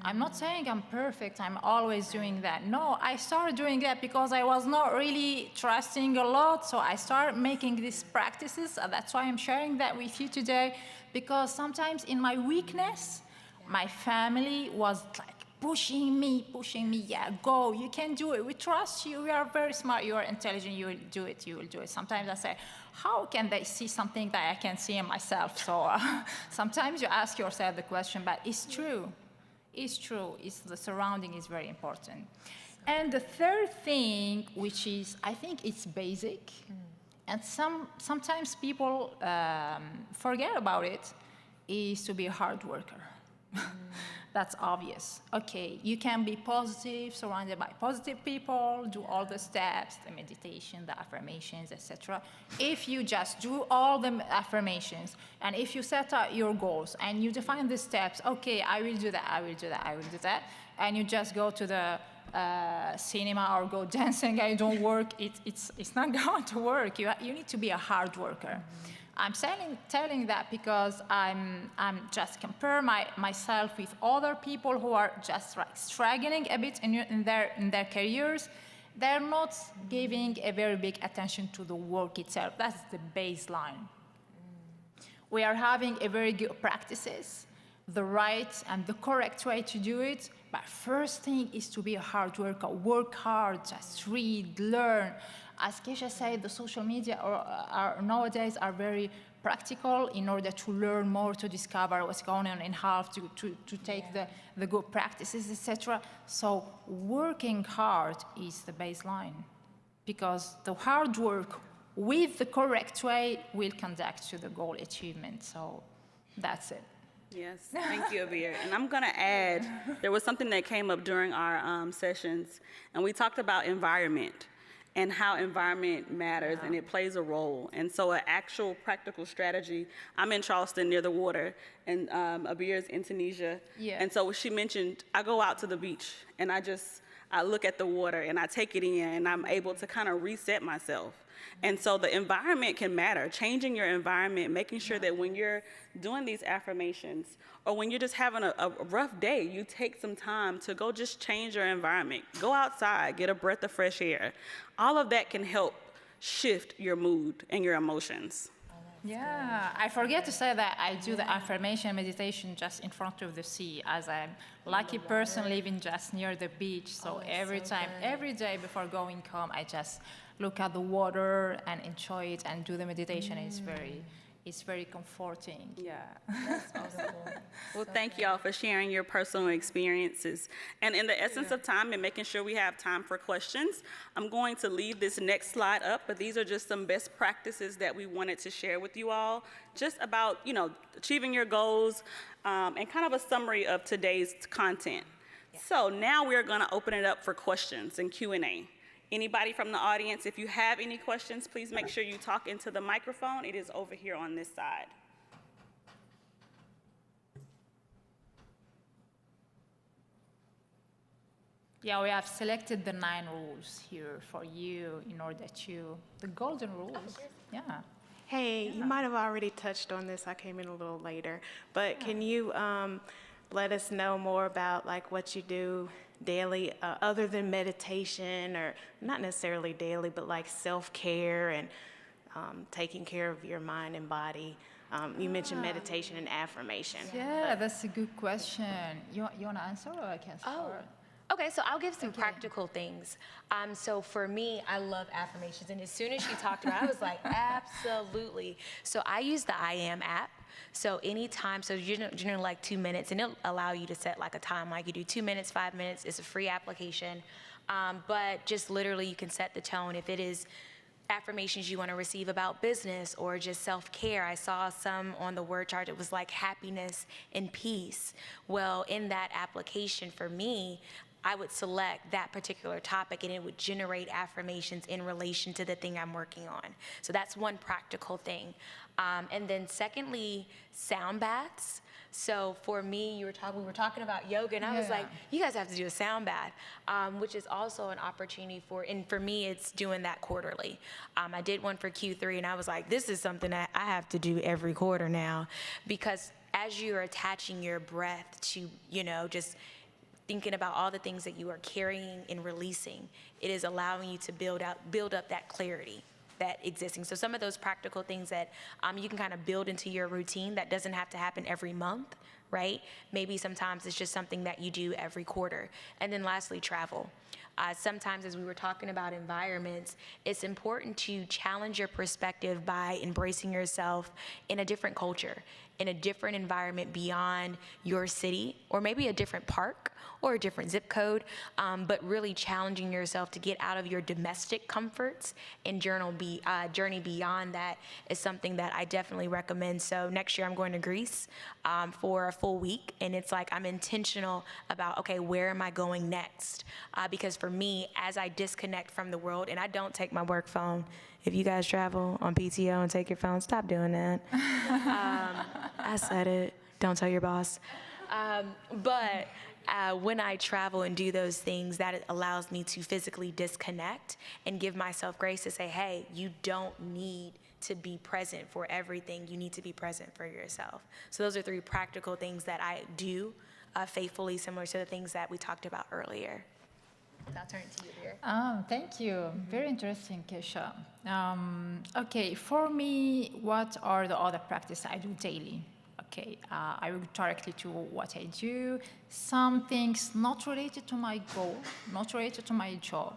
I'm not saying I'm perfect, I'm always doing that. No, I started doing that because I was not really trusting a lot, so I started making these practices. That's why I'm sharing that with you today, because sometimes in my weakness, my family was like pushing me, yeah, go, you can do it, we trust you, you are very smart, you are intelligent, you will do it. Sometimes I say, how can they see something that I can see in myself? So sometimes you ask yourself the question, but it's true. It's true. The surrounding is very important. And the third thing, which is, I think it's basic, and sometimes people forget about it, is to be a hard worker. That's obvious. Okay, you can be positive, surrounded by positive people, do all the steps, the meditation, the affirmations, etc. If you just do all the affirmations, and if you set out your goals, and you define the steps, okay, I will do that, and you just go to the cinema or go dancing and it don't work, it's not going to work. You need to be a hard worker. I'm telling that because I'm just compare myself with other people who are just like struggling a bit in their careers. They're not giving a very big attention to the work itself. That's the baseline. We are having a very good practices, the right and the correct way to do it. But first thing is to be a hard worker. Work hard, just read, learn. As Keisha said, the social media nowadays are very practical in order to learn more, to discover what's going on in health, to take the good practices, etc. So working hard is the baseline, because the hard work with the correct way will conduct to the goal achievement. So that's it. Yes, thank you, Abir. And I'm going to add, there was something that came up during our sessions, and we talked about environment and how environment matters and it plays a role. And so an actual practical strategy, I'm in Charleston near the water, and Abir is in Tunisia. Yeah. And so she mentioned, I go out to the beach and I look at the water and I take it in, and I'm able to kind of reset myself. And so the environment can matter, changing your environment, making sure that when you're doing these affirmations or when you're just having a rough day, you take some time to go just change your environment. Go outside, get a breath of fresh air. All of that can help shift your mood and your emotions. Yeah, I forget to say that I do the affirmation meditation just in front of the sea, as I'm a lucky person living just near the beach. So every day before going home, I just look at the water and enjoy it and do the meditation. It's very comforting. Yeah. That's awesome. Well, thank y'all for sharing your personal experiences. And in the essence of time and making sure we have time for questions, I'm going to leave this next slide up, but these are just some best practices that we wanted to share with you all, just about, achieving your goals, and kind of a summary of today's content. Yeah. So now we're going to open it up for questions and Q&A. Anybody from the audience, if you have any questions, please make sure you talk into the microphone. It is over here on this side. Yeah, we have selected the 9 rules here for you in order to, the golden rules. Yeah. Hey, you might have already touched on this. I came in a little later, but can you let us know more about like what you do daily, other than meditation, or not necessarily daily, but like self-care and taking care of your mind and body? You mentioned meditation and affirmation. Yeah, that's a good question. You want to answer, or I can start? Okay, so I'll give some practical things. So for me, I love affirmations. And as soon as she talked about it, I was like, absolutely. So I use the I Am app. So anytime, so you're generally like 2 minutes, and it'll allow you to set like a time, like you do 2 minutes, 5 minutes. It's a free application. But just literally you can set the tone. If it is affirmations you want to receive about business or just self-care. I saw some on the word chart. It was like happiness and peace. Well, in that application for me, I would select that particular topic and it would generate affirmations in relation to the thing I'm working on. So that's one practical thing. And then secondly, sound baths. So for me, we were talking about yoga, and I was like, you guys have to do a sound bath, which is also an opportunity and for me, it's doing that quarterly. I did one for Q3, and I was like, this is something that I have to do every quarter now, because as you're attaching your breath to, just thinking about all the things that you are carrying and releasing, it is allowing you to build up that clarity that existing. So some of those practical things that you can kind of build into your routine that doesn't have to happen every month, right? Maybe sometimes it's just something that you do every quarter. And then lastly, travel. Sometimes as we were talking about environments, it's important to challenge your perspective by embracing yourself in a different culture, in a different environment beyond your city, or maybe a different park or a different zip code, but really challenging yourself to get out of your domestic comforts and journey beyond that is something that I definitely recommend. So next year I'm going to Greece for a full week, and it's like I'm intentional about, okay, where am I going next? Because for me, as I disconnect from the world, and I don't take my work phone. If you guys travel on PTO and take your phone, stop doing that. I said it. Don't tell your boss. But when I travel and do those things, that allows me to physically disconnect and give myself grace to say, hey, you don't need to be present for everything. You need to be present for yourself. So those are 3 practical things that I do faithfully, similar to the things that we talked about earlier. I'll turn it to you here. Thank you. Very interesting, Keisha. Okay, for me, what are the other practices I do daily? Okay, I will directly to what I do. Some things not related to my goal, not related to my job,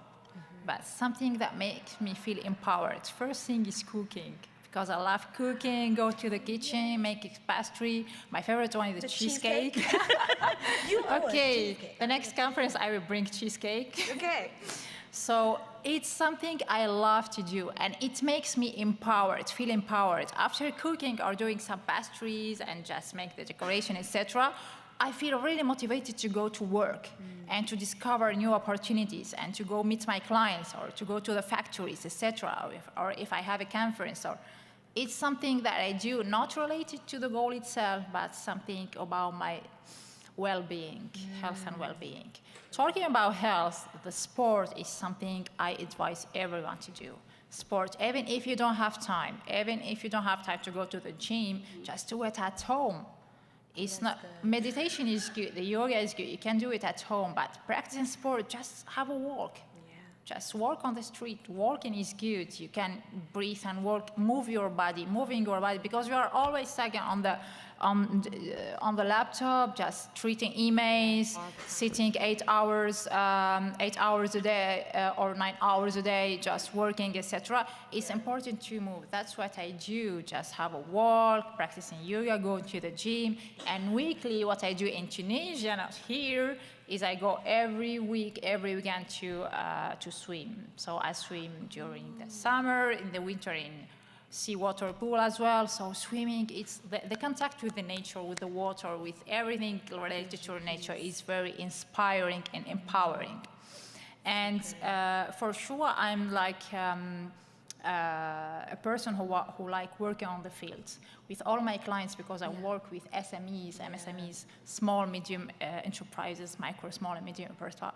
but something that makes me feel empowered. First thing is cooking, because I love cooking, go to the kitchen, make pastry. My favorite one is the cheesecake. Okay, the next conference I will bring cheesecake. Okay. So it's something I love to do, and it makes me empowered, feel empowered. After cooking or doing some pastries and just make the decoration, etc., I feel really motivated to go to work and to discover new opportunities and to go meet my clients or to go to the factories, etc., or if I have a conference. Or it's something that I do not related to the goal itself, but something about my well-being, health and well-being. Talking about health, the sport is something I advise everyone to do. Sport, even if you don't have time, even if you don't have time to go to the gym, just do it at home. It's not, meditation is good, the yoga is good, you can do it at home, but practicing sport, just have a walk. Just walk on the street. Walking is good. You can breathe and walk, moving your body, because you are always stuck on the laptop, just treating emails, sitting 8 hours a day or 9 hours a day, just working, etc. It's important to move. That's what I do. Just have a walk, practicing yoga, go to the gym, and weekly, what I do in Tunisia, not here, is I go every weekend to swim. So I swim during the summer, in the winter in seawater pool as well. So swimming, it's the contact with the nature, with the water, with everything related to nature is very inspiring and empowering. And for sure, I'm like a person who like working on the field with all my clients, because I work with SMEs, MSMEs, small, medium enterprises, micro, small, and medium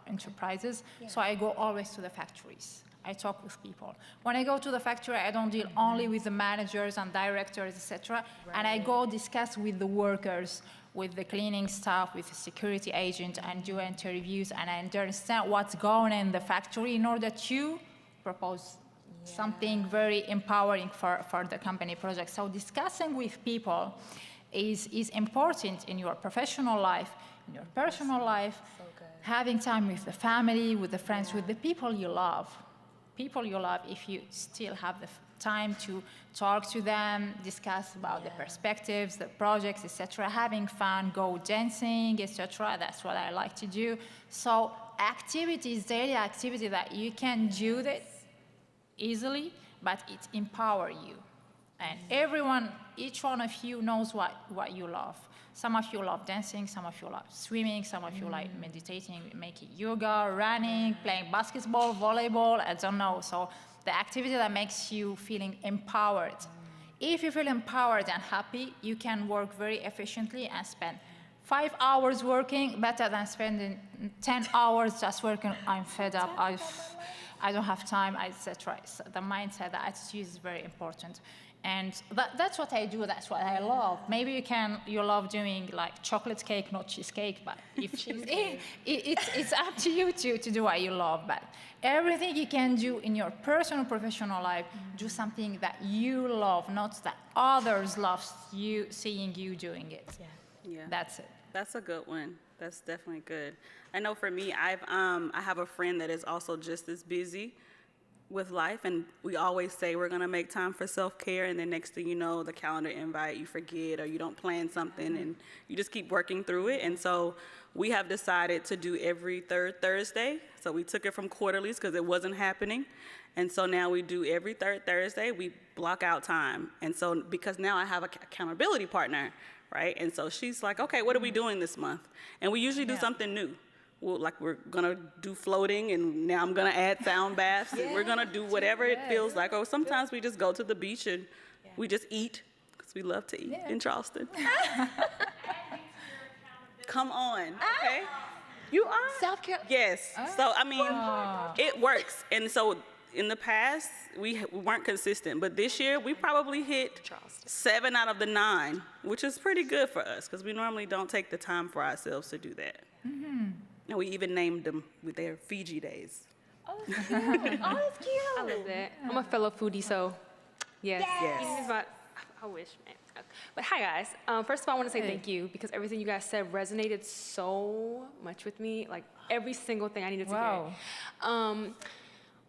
enterprises. So I go always to the factories. I talk with people. When I go to the factory, I don't deal only with the managers and directors, etc. And I go discuss with the workers, with the cleaning staff, with the security agent, and do interviews, and I understand what's going on in the factory in order to propose something very empowering for the company project. So discussing with people is important in your professional life, in your personal life. So good. having time with the family, with the friends, with the people you love. People you love, if you still have the time to talk to them, discuss about the perspectives, the projects, etc., having fun, go dancing, etc. That's what I like to do. So activities, daily activity that you can do that easily, but it empower you. And everyone, each one of you knows what you love. Some of you love dancing, some of you love swimming, some of you like meditating, making yoga, running, playing basketball, volleyball, I don't know. So the activity that makes you feeling empowered. If you feel empowered and happy, you can work very efficiently and spend 5 hours working better than spending 10 hours just working. I'm fed up, I don't have time, etc. So the mindset, the attitude is very important. And that's what I do, that's what I love. Maybe you love doing like chocolate cake, not cheesecake, but if it's up to you to do what you love. But everything you can do in your personal, professional life, do something that you love, not that others love you, seeing you doing it. Yeah. That's it. That's a good one. That's definitely good. I know for me, I have a friend that is also just as busy with life, and we always say we're going to make time for self-care, and then next thing you know, the calendar invite, you forget, or you don't plan something, and you just keep working through it. And so we have decided to do every third Thursday. So we took it from quarterlies because it wasn't happening. And so now we do every third Thursday, we block out time. And so because now I have an accountability partner, right? And so she's like, okay, what are we doing this month? And we usually do something new. We're gonna do floating, and now I'm gonna add sound baths. And we're gonna do whatever it feels like. Or sometimes we just go to the beach and we just eat, because we love to eat in Charleston. Come on, okay? You are? Self-care. Yes. So, I mean, it works. And so in the past, we weren't consistent. But this year, we probably hit 7 out of the 9, which is pretty good for us, because we normally don't take the time for ourselves to do that. And we even named them with their Fiji days. Oh, that's cute. Oh, that's cute. I love that. I'm a fellow foodie, so yes. Yes. I wish, man. But hi, guys. First of all, I want to say thank you, because everything you guys said resonated so much with me. Like every single thing I needed to hear.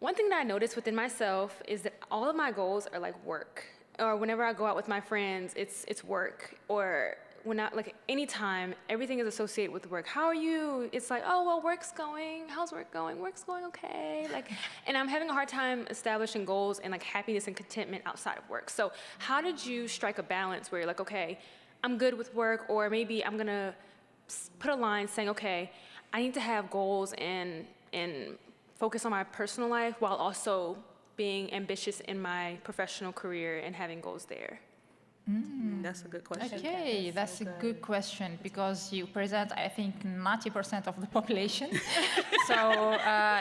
One thing that I noticed within myself is that all of my goals are like work. Or whenever I go out with my friends, it's work. Or when I, like anytime, everything is associated with work. How are you? It's like, oh, well, work's going. How's work going? Work's going okay. Like, and I'm having a hard time establishing goals and like happiness and contentment outside of work. So how did you strike a balance where you're like, okay, I'm good with work, or maybe I'm gonna put a line saying, okay, I need to have goals and focus on my personal life while also being ambitious in my professional career and having goals there? That's a good question. Okay, that's a good question, because you present, I think, 90% of the population. So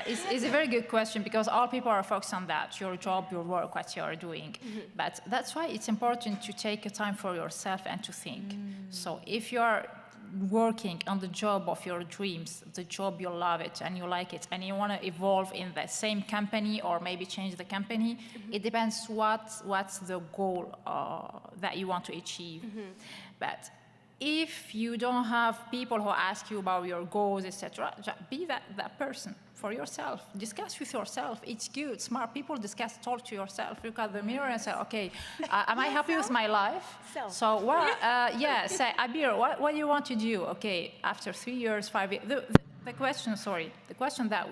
it's a very good question, because all people are focused on that, your job, your work, what you are doing. But that's why it's important to take a time for yourself and to think. So if you are working on the job of your dreams, the job you love it and you like it, and you want to evolve in the same company or maybe change the company, it depends what's the goal that you want to achieve. But if you don't have people who ask you about your goals, etc., be that person for yourself. Discuss with yourself. It's good. Smart people talk to yourself. Look at the mirror and say, okay, am I happy with my life? So, say, Abir, what do you want to do? Okay, after 3 years, 5 years. The question that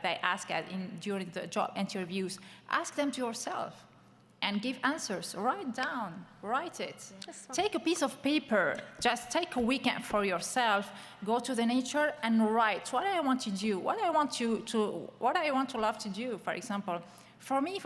they ask during the job interviews, ask them to yourself and give answers. Write it. Take a piece of paper, just take a weekend for yourself, go to the nature and write what I want to do, what I want to love to do, for example. For me,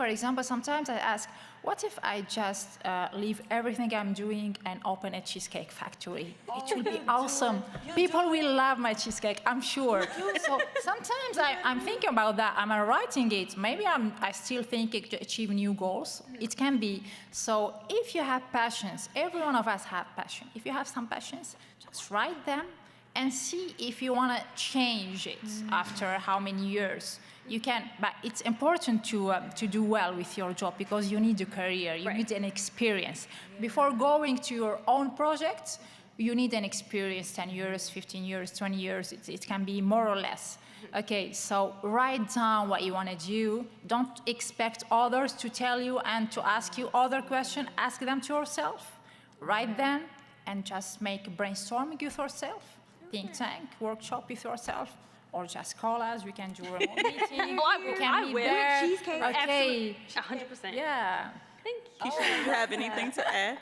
sometimes I ask, what if I just leave everything I'm doing and open a cheesecake factory? It will be awesome. People will love my cheesecake, I'm sure. So sometimes I'm thinking about that. I'm writing it. Maybe I still thinking to achieve new goals. It can be. So if you have passions, every one of us have passion. If you have some passions, just write them and see if you want to change it after how many years. You can, but it's important to do well with your job, because you need a career, you need an experience. Before going to your own project, you need an experience, 10 years, 15 years, 20 years, it can be more or less. Okay, so write down what you want to do. Don't expect others to tell you and to ask you other questions. Ask them to yourself. Write them and just make brainstorming with yourself. Think tank, workshop with yourself. Or just call us, we can do a remote meeting. We can meet there. Cheesecake, okay. 100%. Yeah. Thank you. Keisha, do you have anything to add?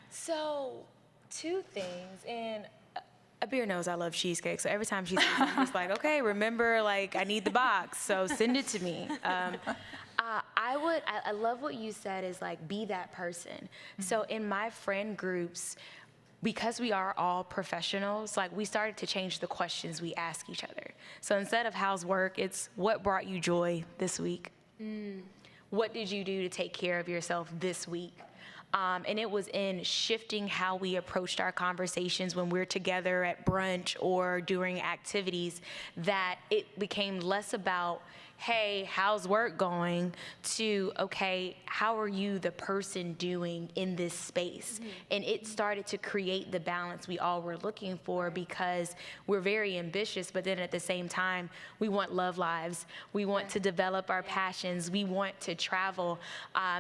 So, two things, and Abir knows I love cheesecake, so every time she says it, I'm just like, okay, remember, like, I need the box, so send it to me. I love what you said is, like, be that person. So in my friend groups, because we are all professionals, like, we started to change the questions we ask each other. So instead of how's work, it's what brought you joy this week? What did you do to take care of yourself this week? And it was in shifting how we approached our conversations when we're together at brunch or during activities that it became less about, hey, how's work going, to, okay, how are you, the person, doing in this space? And it started to create the balance we all were looking for, because we're very ambitious, but then at the same time, we want love lives. We want to develop our passions. We want to travel.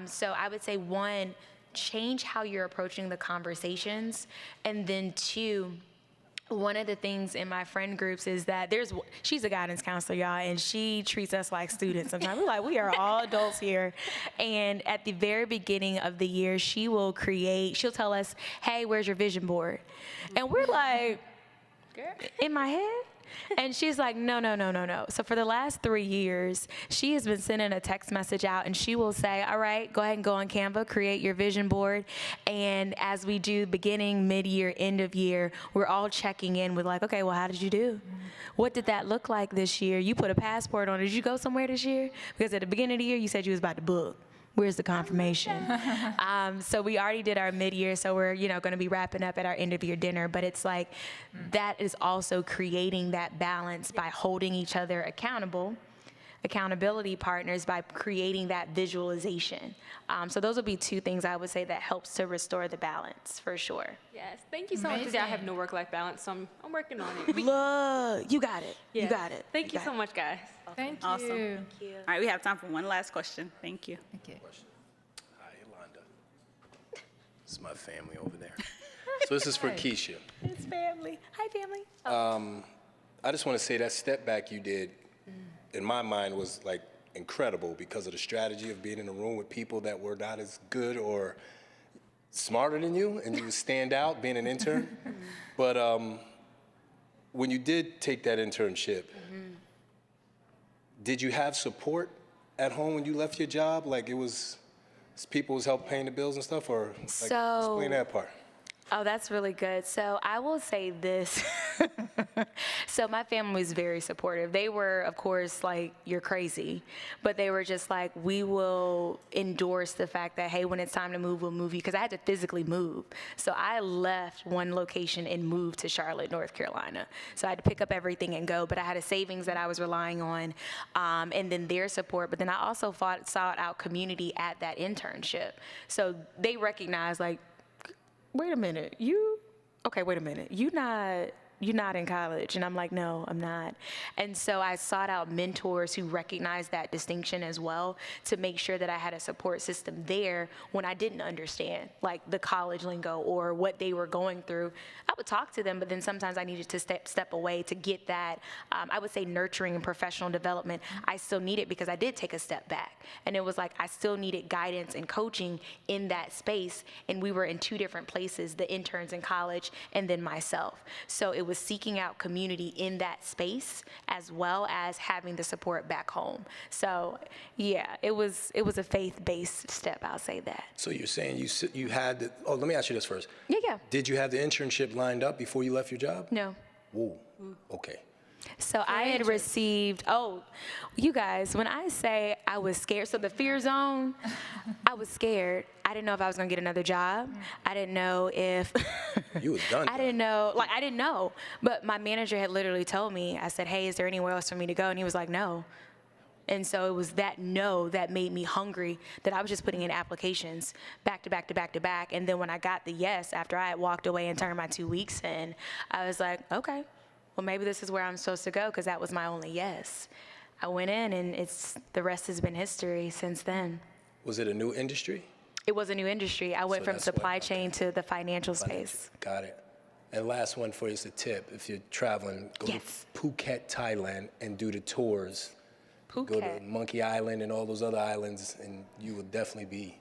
So I would say, one, change how you're approaching the conversations. And then two, one of the things in my friend groups is that she's a guidance counselor, y'all, and she treats us like students sometimes. We're like, we are all adults here. And at the very beginning of the year, she'll tell us, hey, where's your vision board? And we're like, in my head? And she's like, no. So for the last 3 years, she has been sending a text message out, and she will say, all right, go ahead and go on Canva, create your vision board. And as we do beginning, mid-year, end of year, we're all checking in with like, okay, well, how did you do? What did that look like this year? You put a passport on. Did you go somewhere this year? Because at the beginning of the year, you said you was about to book. Where's the confirmation? So we already did our mid-year, so we're going to be wrapping up at our end-of-year dinner. But it's like that is also creating that balance by holding each other accountable, accountability partners, by creating that visualization. So those would be two things I would say that helps to restore the balance, for sure. Yes, thank you so much. I have no work-life balance, so I'm working on it. Look, you got it. Yes. You got it. Thank you so much, guys. Thank you. Awesome. All right, we have time for one last question. Thank you. Okay. Hi, Yolanda. This is my family over there. So this is for Keisha. It's family. Hi, family. I just want to say that step back you did, in my mind, was like incredible because of the strategy of being in a room with people that were not as good or smarter than you, and you would stand out being an intern. But when you did take that internship, did you have support at home when you left your job? Like people was help paying the bills and stuff, or like, explain that part. Oh, that's really good. So I will say this. So my family was very supportive. They were, of course, like, you're crazy. But they were just like, we will endorse the fact that, hey, when it's time to move, we'll move you. Because I had to physically move. So I left one location and moved to Charlotte, North Carolina. So I had to pick up everything and go. But I had a savings that I was relying on, and then their support. But then I also sought out community at that internship. So they recognized, like, wait a minute, you're not in college. And I'm like, no, I'm not. And so I sought out mentors who recognized that distinction as well, to make sure that I had a support system there when I didn't understand, like, the college lingo or what they were going through. I would talk to them, but then sometimes I needed to step away to get that, I would say, nurturing and professional development. I still need it because I did take a step back. And it was like I still needed guidance and coaching in that space. And we were in two different places, the interns in college and then myself. So it was seeking out community in that space as well as having the support back home. So yeah, it was a faith-based step, I'll say that. So you're saying you had let me ask you this first. Yeah. Did you have the internship lined up before you left your job? No. Whoa. Okay. So I had received, you guys, when I say I was scared, so the fear zone, I was scared. I didn't know if I was gonna get another job. I didn't know if, You was done. I didn't know. But my manager had literally told me, I said, hey, is there anywhere else for me to go? And he was like, no. And so it was that no that made me hungry, that I was just putting in applications back to back to back to back. And then when I got the yes, after I had walked away and turned my 2 weeks in, I was like, okay, well, maybe this is where I'm supposed to go, because that was my only yes. I went in, and the rest has been history since then. Was it a new industry? It was a new industry. I went So from that's what- supply chain to the financial space. Got it. And last one for you is a tip. If you're traveling, go Yes. to Phuket, Thailand, and do the tours. Go to Phuket. Monkey Island and all those other islands, and you will definitely be.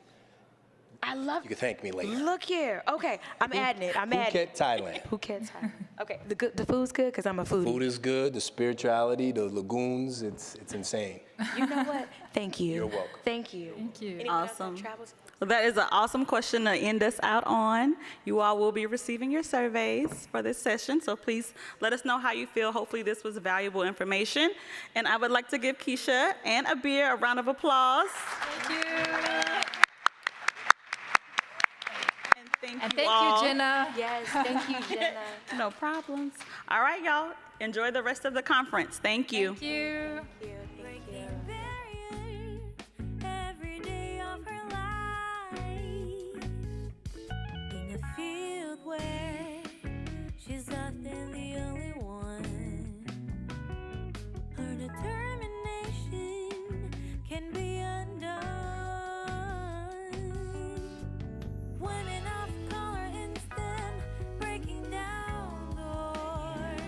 I love. You can thank me later. Look here. Okay, I'm adding it. I'm adding it. Phuket, Thailand. Phuket, Thailand. Okay, the food's good because I'm a foodie. Food is good. The spirituality, the lagoons, it's insane. You know what? Thank you. You're welcome. Thank you. Thank you. Anyone else Awesome. that travels? Well, that is an awesome question to end us out on. You all will be receiving your surveys for this session, so please let us know how you feel. Hopefully this was valuable information. And I would like to give Keisha and Abir a round of applause. Thank you. And And you thank all. you, Jenna. Yes, thank you, Jenna. No problems. All right, y'all. Enjoy the rest of the conference. Thank you. Thank you. Breaking barriers every day of her life. In a field where she's often the only one. Her determination can be undone. Women of color in STEM breaking down doors.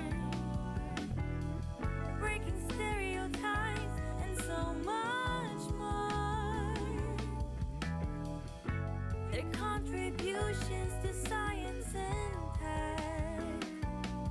Breaking stereotypes and so much more. Their contribution